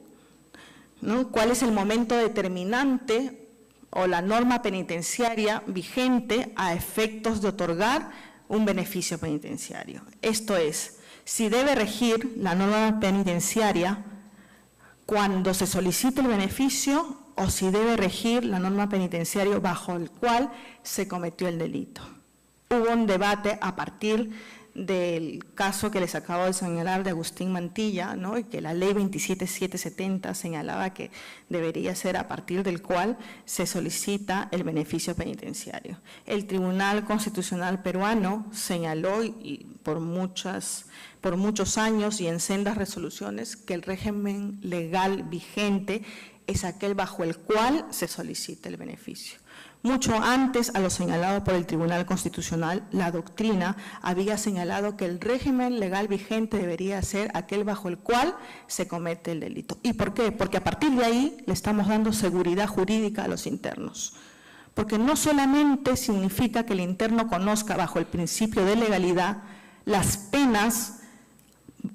¿no? ¿Cuál es el momento determinante o la norma penitenciaria vigente a efectos de otorgar un beneficio penitenciario? Esto es, si debe regir la norma penitenciaria cuando se solicite el beneficio o si debe regir la norma penitenciaria bajo el cual se cometió el delito. Hubo un debate a partir del caso que les acabo de señalar de Agustín Mantilla, ¿no? Y que la ley 27770 señalaba que debería ser a partir del cual se solicita el beneficio penitenciario. El Tribunal Constitucional peruano señaló y por muchos años y en sendas resoluciones que el régimen legal vigente es aquel bajo el cual se solicita el beneficio. Mucho antes a lo señalado por el Tribunal Constitucional, la doctrina había señalado que el régimen legal vigente debería ser aquel bajo el cual se comete el delito. ¿Y por qué? Porque a partir de ahí le estamos dando seguridad jurídica a los internos. Porque no solamente significa que el interno conozca bajo el principio de legalidad las penas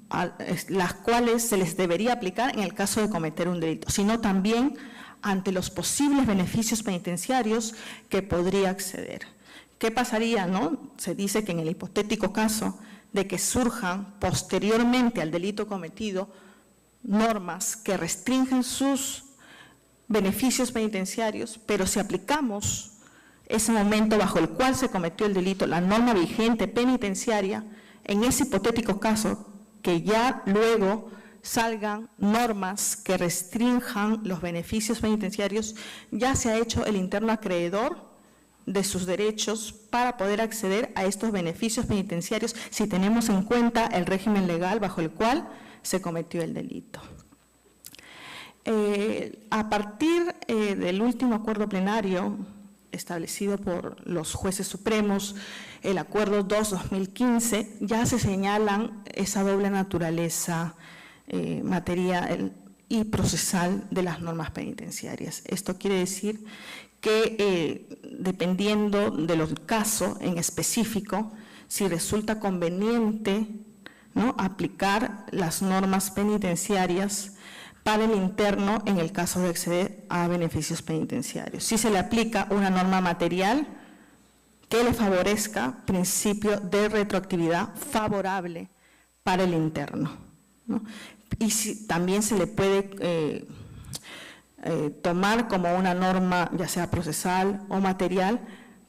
a las cuales se les debería aplicar en el caso de cometer un delito, sino también ante los posibles beneficios penitenciarios que podría acceder. ¿Qué pasaría, no? Se dice que en el hipotético caso de que surjan posteriormente al delito cometido normas que restringen sus beneficios penitenciarios, pero si aplicamos ese momento bajo el cual se cometió el delito, la norma vigente penitenciaria, en ese hipotético caso que ya luego salgan normas que restrinjan los beneficios penitenciarios, ya se ha hecho el interno acreedor de sus derechos para poder acceder a estos beneficios penitenciarios si tenemos en cuenta el régimen legal bajo el cual se cometió el delito. A partir del último acuerdo plenario establecido por los jueces supremos, el acuerdo 2-2015, ya se señalan esa doble naturaleza material y procesal de las normas penitenciarias. Esto quiere decir que dependiendo de los casos en específico, si resulta conveniente, ¿no?, aplicar las normas penitenciarias para el interno en el caso de acceder a beneficios penitenciarios. Si se le aplica una norma material que le favorezca principio de retroactividad favorable para el interno, ¿no? Y si, también se le puede tomar como una norma, ya sea procesal o material,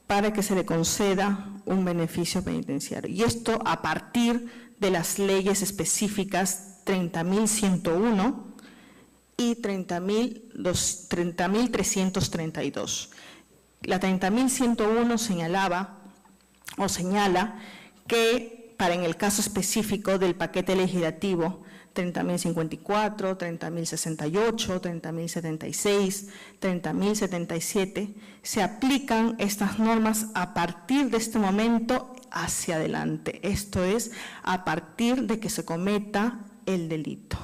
para que se le conceda un beneficio penitenciario. Y esto a partir de las leyes específicas 30.101 y 30.332. La 30.101 señalaba o señala que para en el caso específico del paquete legislativo 30.054, 30.068, 30.076, 30.077, se aplican estas normas a partir de este momento hacia adelante. Esto es, a partir de que se cometa el delito.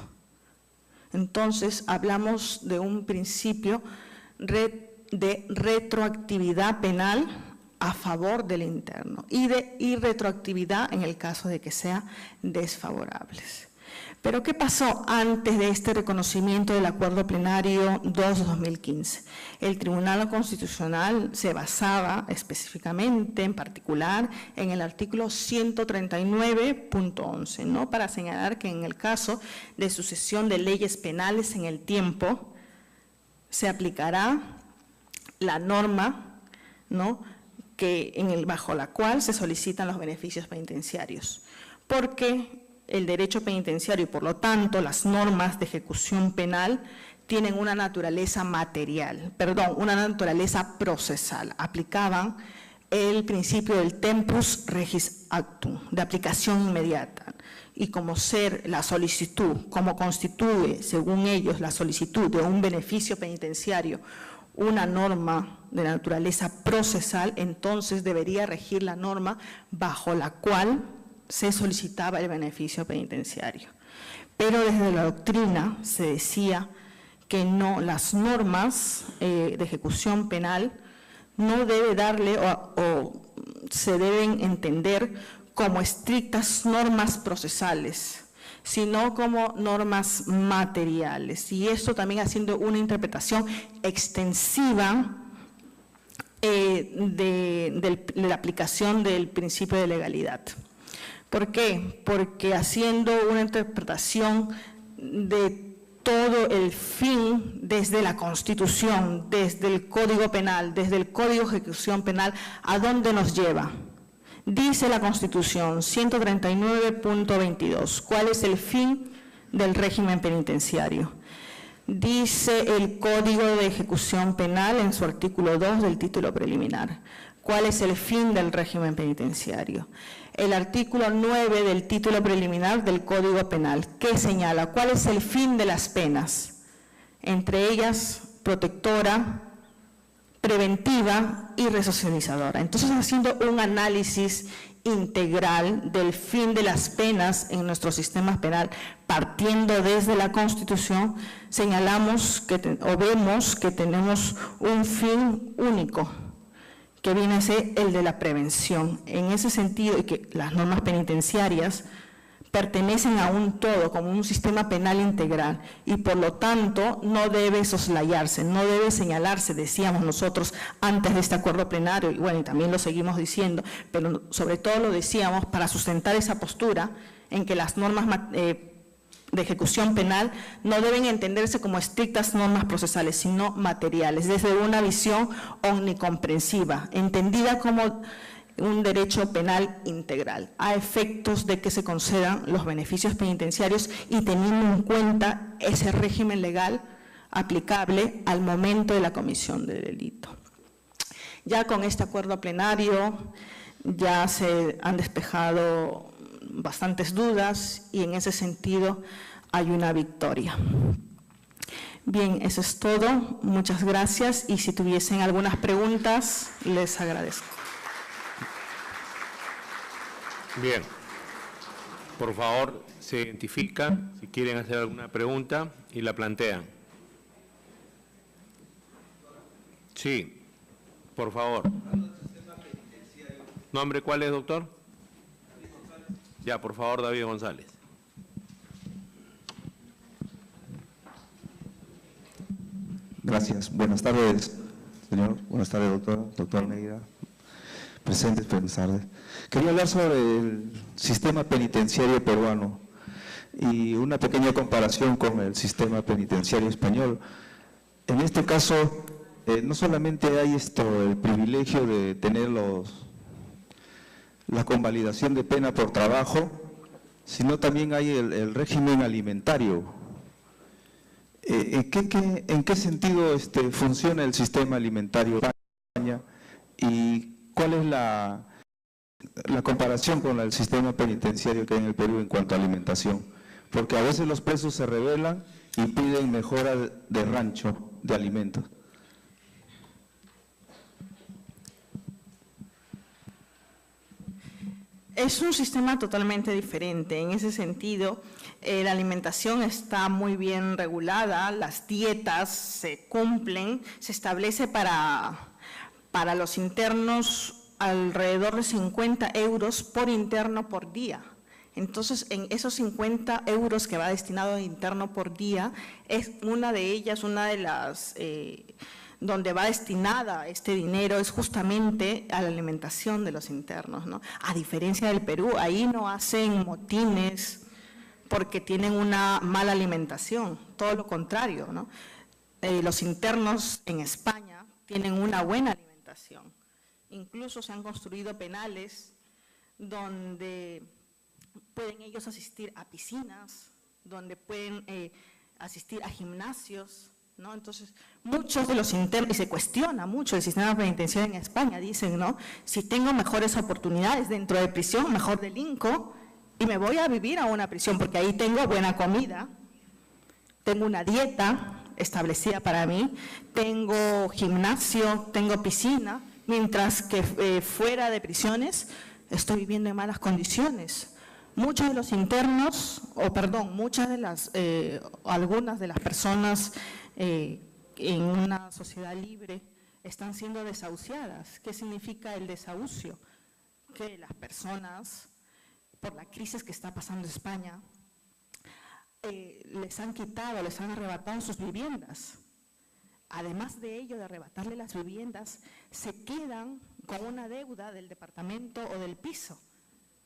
Entonces, hablamos de un principio de retroactividad penal a favor del interno y de irretroactividad en el caso de que sean desfavorables. Pero ¿qué pasó antes de este reconocimiento del Acuerdo Plenario 2-2015? El Tribunal Constitucional se basaba específicamente, en particular, en el artículo 139.11, ¿no?, para señalar que en el caso de sucesión de leyes penales en el tiempo, se aplicará la norma, ¿no?, bajo la cual se solicitan los beneficios penitenciarios, porque el derecho penitenciario y, por lo tanto, las normas de ejecución penal tienen una naturaleza una naturaleza procesal. Aplicaban el principio del tempus regis actum, de aplicación inmediata. Y como como constituye, según ellos, la solicitud de un beneficio penitenciario una norma de naturaleza procesal, entonces debería regir la norma bajo la cual se solicitaba el beneficio penitenciario. Pero desde la doctrina se decía que no, las normas de ejecución penal no debe darle o se deben entender como estrictas normas procesales, sino como normas materiales. Y esto también haciendo una interpretación extensiva de la aplicación del principio de legalidad. ¿Por qué? Porque haciendo una interpretación de todo el fin desde la Constitución, desde el Código Penal, desde el Código de Ejecución Penal, ¿a dónde nos lleva? Dice la Constitución 139.22, ¿cuál es el fin del régimen penitenciario? Dice el Código de Ejecución Penal en su artículo 2 del título preliminar, ¿cuál es el fin del régimen penitenciario? El artículo 9 del título preliminar del Código Penal, ¿qué señala? ¿Cuál es el fin de las penas? Entre ellas, protectora, preventiva y resocializadora. Entonces, haciendo un análisis integral del fin de las penas en nuestro sistema penal, partiendo desde la Constitución, señalamos o vemos que tenemos un fin único, que viene a ser el de la prevención. En ese sentido, y que las normas penitenciarias pertenecen a un todo, como un sistema penal integral, y por lo tanto no debe soslayarse, no debe señalarse, decíamos nosotros antes de este acuerdo plenario, y bueno, y también lo seguimos diciendo, pero sobre todo lo decíamos para sustentar esa postura en que las normas de ejecución penal no deben entenderse como estrictas normas procesales, sino materiales, desde una visión omnicomprensiva, entendida como un derecho penal integral, a efectos de que se concedan los beneficios penitenciarios y teniendo en cuenta ese régimen legal aplicable al momento de la comisión del delito. Ya con este acuerdo plenario ya se han despejado bastantes dudas y en ese sentido hay una victoria. Bien, eso es todo. Muchas gracias y si tuviesen algunas preguntas, les agradezco. Bien, por favor, se identifican si quieren hacer alguna pregunta y la plantean. Sí, por favor. ¿Nombre cuál es, doctor? Ya, por favor, David González. Gracias. Buenas tardes, señor. Buenas tardes, doctor Neira. Presentes, buenas tardes. Quería hablar sobre el sistema penitenciario peruano y una pequeña comparación con el sistema penitenciario español. En este caso, no solamente hay el privilegio de tener la convalidación de pena por trabajo, sino también hay el régimen alimentario. ¿En qué sentido funciona el sistema alimentario en España y cuál es la comparación con el sistema penitenciario que hay en el Perú en cuanto a alimentación? Porque a veces los presos se rebelan y piden mejora de rancho de alimentos. Es un sistema totalmente diferente. En ese sentido, la alimentación está muy bien regulada, las dietas se cumplen, se establece para los internos alrededor de 50 euros por interno por día. Entonces, en esos 50 euros que va destinado a interno por día, es una de ellas, una de las donde va destinada este dinero es justamente a la alimentación de los internos, ¿no? A diferencia del Perú, ahí no hacen motines porque tienen una mala alimentación, todo lo contrario, ¿no? Los internos en España tienen una buena alimentación. incluso se han construido penales donde pueden ellos asistir a piscinas, donde pueden asistir a gimnasios, ¿no? Entonces, muchos de los internos, y se cuestiona mucho el sistema penitenciario en España, dicen, ¿no? Si tengo mejores oportunidades dentro de prisión, mejor delinco y me voy a vivir a una prisión, porque ahí tengo buena comida, tengo una dieta establecida para mí, tengo gimnasio, tengo piscina, mientras que fuera de prisiones estoy viviendo en malas condiciones. Muchos de los internos, algunas de las personas en una sociedad libre están siendo desahuciadas. ¿Qué significa el desahucio? Que las personas, por la crisis que está pasando en España, les han quitado, les han arrebatado sus viviendas. Además de ello, de arrebatarle las viviendas, se quedan con una deuda del departamento o del piso,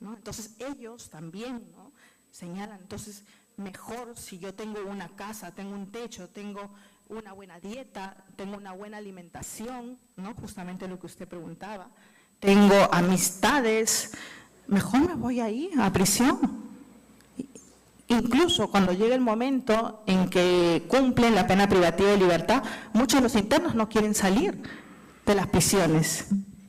¿no? Entonces, ellos también, ¿no?, señalan, entonces, mejor si yo tengo una casa, tengo un techo, tengo una buena dieta, tengo una buena alimentación, ¿no?, justamente lo que usted preguntaba, tengo amistades, mejor me voy ahí a prisión. Incluso cuando llega el momento en que cumplen la pena privativa de libertad, muchos de los internos no quieren salir de las prisiones,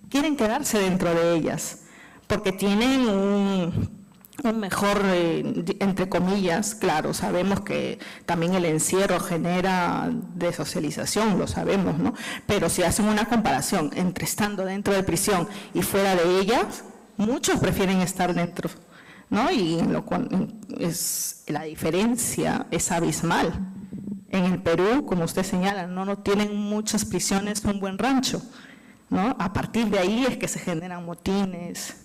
quieren quedarse dentro de ellas, porque tienen un mejor, entre comillas, claro, sabemos que también el encierro genera desocialización, lo sabemos, ¿no? Pero si hacen una comparación entre estando dentro de prisión y fuera de ellas, muchos prefieren estar dentro, ¿no? Y la diferencia es abismal. En el Perú, como usted señala, no tienen muchas prisiones, un buen rancho, ¿no? A partir de ahí es que se generan motines,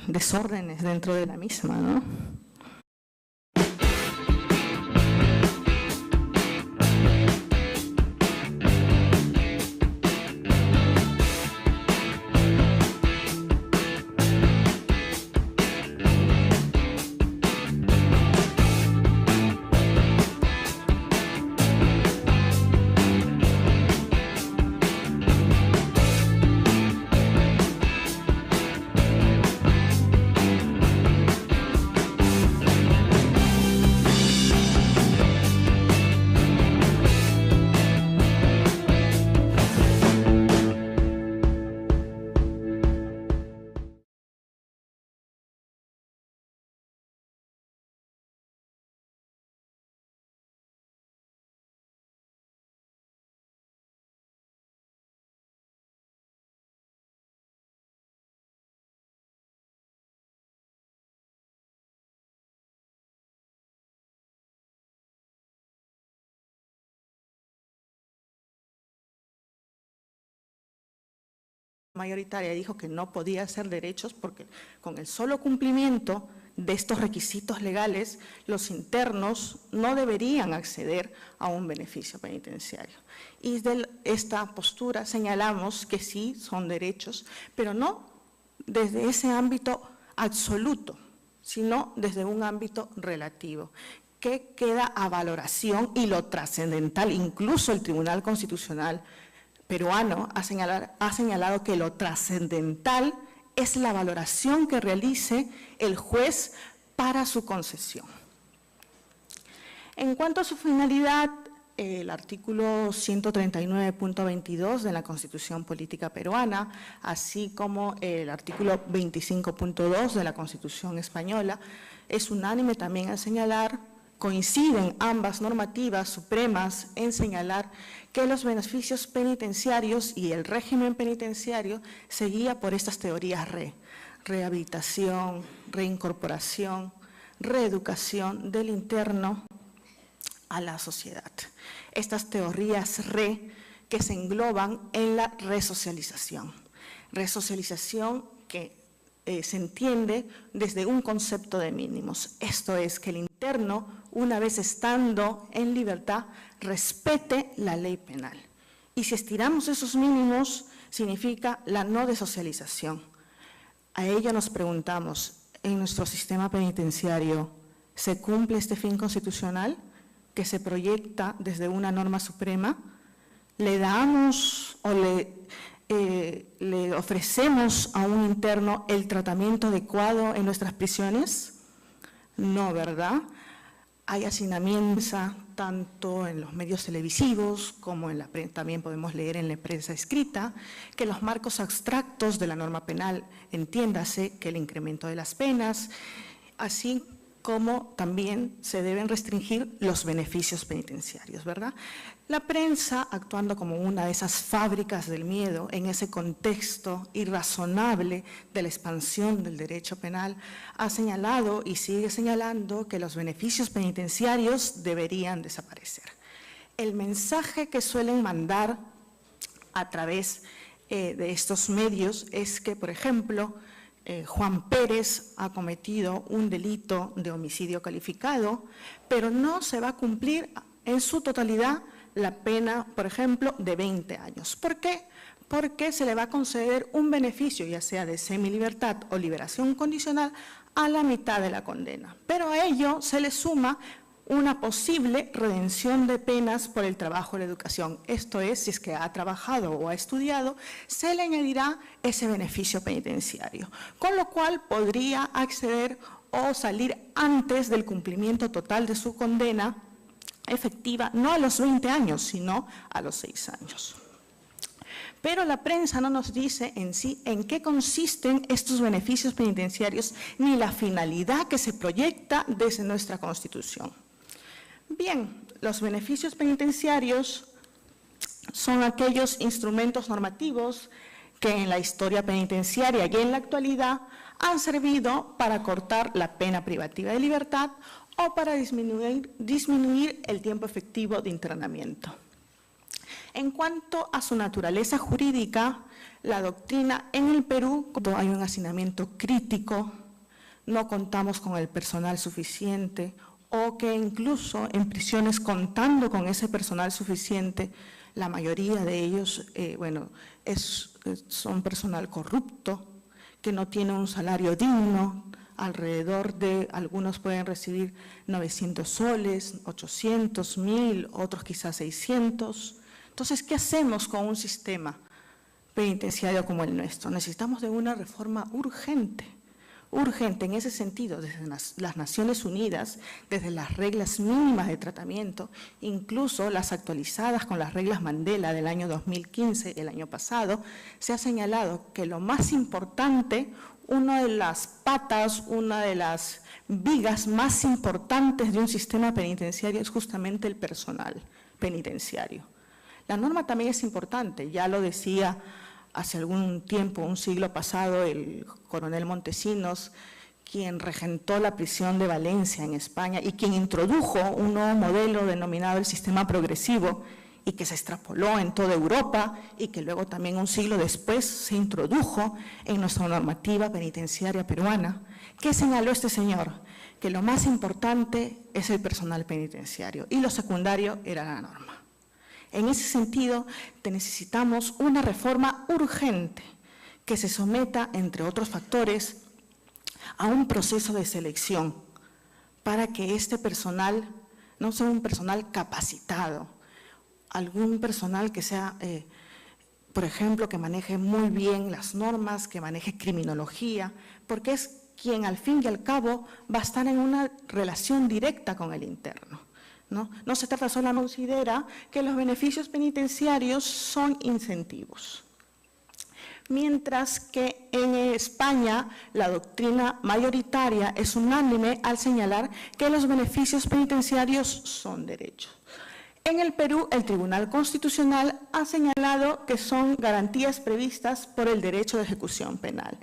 desórdenes dentro de la misma, ¿no? Mayoritaria dijo que no podía ser derechos porque con el solo cumplimiento de estos requisitos legales, los internos no deberían acceder a un beneficio penitenciario. Y de esta postura señalamos que sí son derechos, pero no desde ese ámbito absoluto, sino desde un ámbito relativo, que queda a valoración y lo trascendental. Incluso el Tribunal Constitucional peruano ha señalado que lo trascendental es la valoración que realice el juez para su concesión. En cuanto a su finalidad, el artículo 139.22 de la Constitución Política Peruana, así como el artículo 25.2 de la Constitución Española, es unánime también al señalar, coinciden ambas normativas supremas en señalar que los beneficios penitenciarios y el régimen penitenciario se guía por estas teorías rehabilitación, reincorporación, reeducación del interno a la sociedad. Estas teorías que se engloban en la resocialización. Resocialización que se entiende desde un concepto de mínimos. Esto es que el interno, una vez estando en libertad, respete la ley penal. Y si estiramos esos mínimos, significa la no desocialización. A ello nos preguntamos, ¿en nuestro sistema penitenciario se cumple este fin constitucional que se proyecta desde una norma suprema? ¿Le damos o le le ofrecemos a un interno el tratamiento adecuado en nuestras prisiones? No, ¿verdad? Hay hacinamientos tanto en los medios televisivos como en la prensa, también podemos leer en la prensa escrita, que los marcos abstractos de la norma penal, entiéndase que el incremento de las penas, así como también se deben restringir los beneficios penitenciarios, ¿verdad? La prensa, actuando como una de esas fábricas del miedo en ese contexto irrazonable de la expansión del derecho penal, ha señalado y sigue señalando que los beneficios penitenciarios deberían desaparecer. El mensaje que suelen mandar a través de estos medios es que, por ejemplo, Juan Pérez ha cometido un delito de homicidio calificado, pero no se va a cumplir en su totalidad la pena, por ejemplo, de 20 años. ¿Por qué? Porque se le va a conceder un beneficio, ya sea de semilibertad o liberación condicional, a la mitad de la condena. Pero a ello se le suma una posible redención de penas por el trabajo y la educación. Esto es, si es que ha trabajado o ha estudiado, se le añadirá ese beneficio penitenciario, con lo cual podría acceder o salir antes del cumplimiento total de su condena efectiva, no a los 20 años, sino a los 6 años. Pero la prensa no nos dice en sí en qué consisten estos beneficios penitenciarios ni la finalidad que se proyecta desde nuestra Constitución. Bien, los beneficios penitenciarios son aquellos instrumentos normativos que en la historia penitenciaria y en la actualidad han servido para cortar la pena privativa de libertad o para disminuir el tiempo efectivo de internamiento. En cuanto a su naturaleza jurídica, la doctrina en el Perú, cuando hay un hacinamiento crítico, no contamos con el personal suficiente o que incluso en prisiones contando con ese personal suficiente, la mayoría de ellos, son personal corrupto, que no tiene un salario digno, alrededor de, algunos pueden recibir 900 soles, 800, 1000, otros quizás 600. Entonces, ¿qué hacemos con un sistema penitenciario como el nuestro? Necesitamos de una reforma urgente en ese sentido, desde las Naciones Unidas, desde las reglas mínimas de tratamiento, incluso las actualizadas con las reglas Mandela del año 2015, el año pasado, se ha señalado que lo más importante, una de las patas, una de las vigas más importantes de un sistema penitenciario es justamente el personal penitenciario. La norma también es importante, ya lo decía hace algún tiempo, un siglo pasado, el coronel Montesinos, quien regentó la prisión de Valencia en España y quien introdujo un nuevo modelo denominado el sistema progresivo y que se extrapoló en toda Europa y que luego también un siglo después se introdujo en nuestra normativa penitenciaria peruana. ¿Qué señaló este señor? Que lo más importante es el personal penitenciario y lo secundario era la norma. En ese sentido, necesitamos una reforma urgente que se someta, entre otros factores, a un proceso de selección para que este personal no sea un personal capacitado, algún personal que sea, por ejemplo, que maneje muy bien las normas, que maneje criminología, porque es quien al fin y al cabo va a estar en una relación directa con el interno. No se trata solamente, considera que los beneficios penitenciarios son incentivos. Mientras que en España la doctrina mayoritaria es unánime al señalar que los beneficios penitenciarios son derechos. En el Perú, el Tribunal Constitucional ha señalado que son garantías previstas por el derecho de ejecución penal.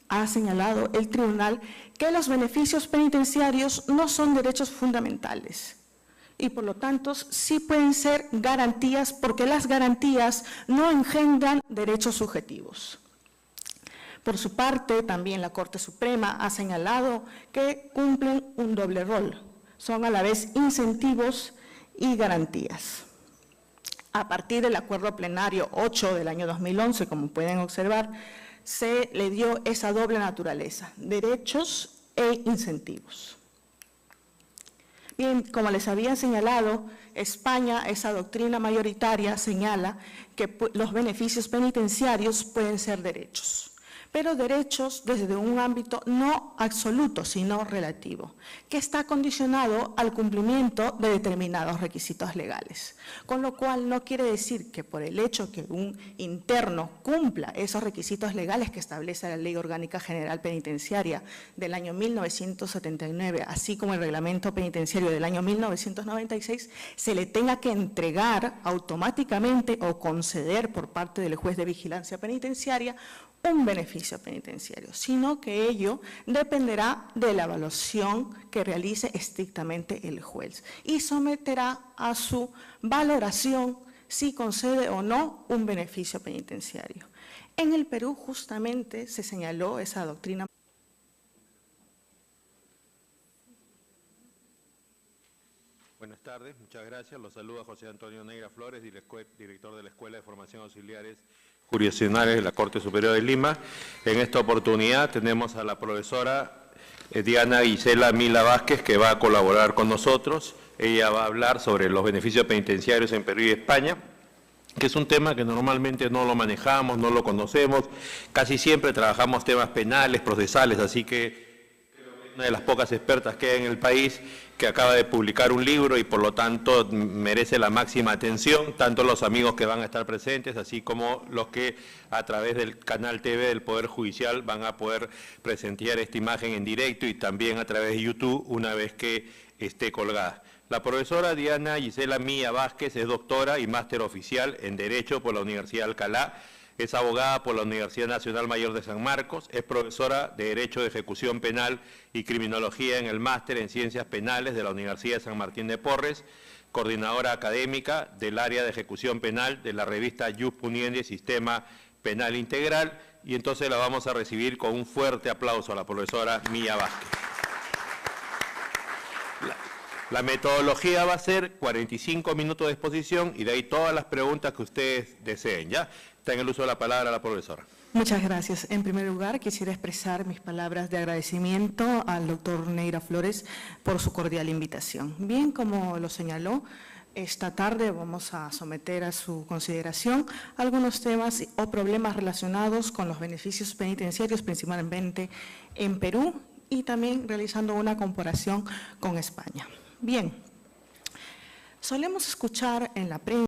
Ha señalado el tribunal que los beneficios penitenciarios no son derechos fundamentales y por lo tanto sí pueden ser garantías porque las garantías no engendran derechos subjetivos. Por su parte, también la Corte Suprema ha señalado que cumplen un doble rol, son a la vez incentivos y garantías. A partir del Acuerdo Plenario 8 del año 2011, como pueden observar, se le dio esa doble naturaleza, derechos e incentivos. Bien, como les había señalado, España, esa doctrina mayoritaria señala que los beneficios penitenciarios pueden ser derechos, pero derechos desde un ámbito no absoluto, sino relativo, que está condicionado al cumplimiento de determinados requisitos legales. Con lo cual no quiere decir que por el hecho que un interno cumpla esos requisitos legales que establece la Ley Orgánica General Penitenciaria del año 1979, así como el Reglamento Penitenciario del año 1996, se le tenga que entregar automáticamente o conceder por parte del juez de vigilancia penitenciaria un beneficio penitenciario, sino que ello dependerá de la evaluación que realice estrictamente el juez y someterá a su valoración si concede o no un beneficio penitenciario. En el Perú justamente se señaló esa doctrina. Buenas tardes, muchas gracias. Los saluda José Antonio Neira Flores, director de la Escuela de Formación Auxiliares Jurisdiccionales de la Corte Superior de Lima. En esta oportunidad tenemos a la profesora Diana Gisela Mila Vázquez, que va a colaborar con nosotros. Ella va a hablar sobre los beneficios penitenciarios en Perú y España, que es un tema que normalmente no lo manejamos, no lo conocemos. Casi siempre trabajamos temas penales, procesales, así que una de las pocas expertas que hay en el país, que acaba de publicar un libro y por lo tanto merece la máxima atención, tanto los amigos que van a estar presentes, así como los que a través del canal TV del Poder Judicial van a poder presentar esta imagen en directo y también a través de YouTube una vez que esté colgada. La profesora Diana Gisela Mila Vázquez es doctora y máster oficial en Derecho por la Universidad de Alcalá. Es abogada por la Universidad Nacional Mayor de San Marcos, es profesora de Derecho de Ejecución Penal y Criminología en el Máster en Ciencias Penales de la Universidad de San Martín de Porres, coordinadora académica del área de ejecución penal de la revista Jus Puniendi, Sistema Penal Integral, y entonces la vamos a recibir con un fuerte aplauso a la profesora Mila Vázquez. La metodología va a ser 45 minutos de exposición y de ahí todas las preguntas que ustedes deseen, ¿ya? Está en el uso de la palabra la profesora. Muchas gracias. En primer lugar, quisiera expresar mis palabras de agradecimiento al doctor Neira Flores por su cordial invitación. Bien, como lo señaló, esta tarde vamos a someter a su consideración algunos temas o problemas relacionados con los beneficios penitenciarios, principalmente en Perú, y también realizando una comparación con España. Bien, solemos escuchar en la prensa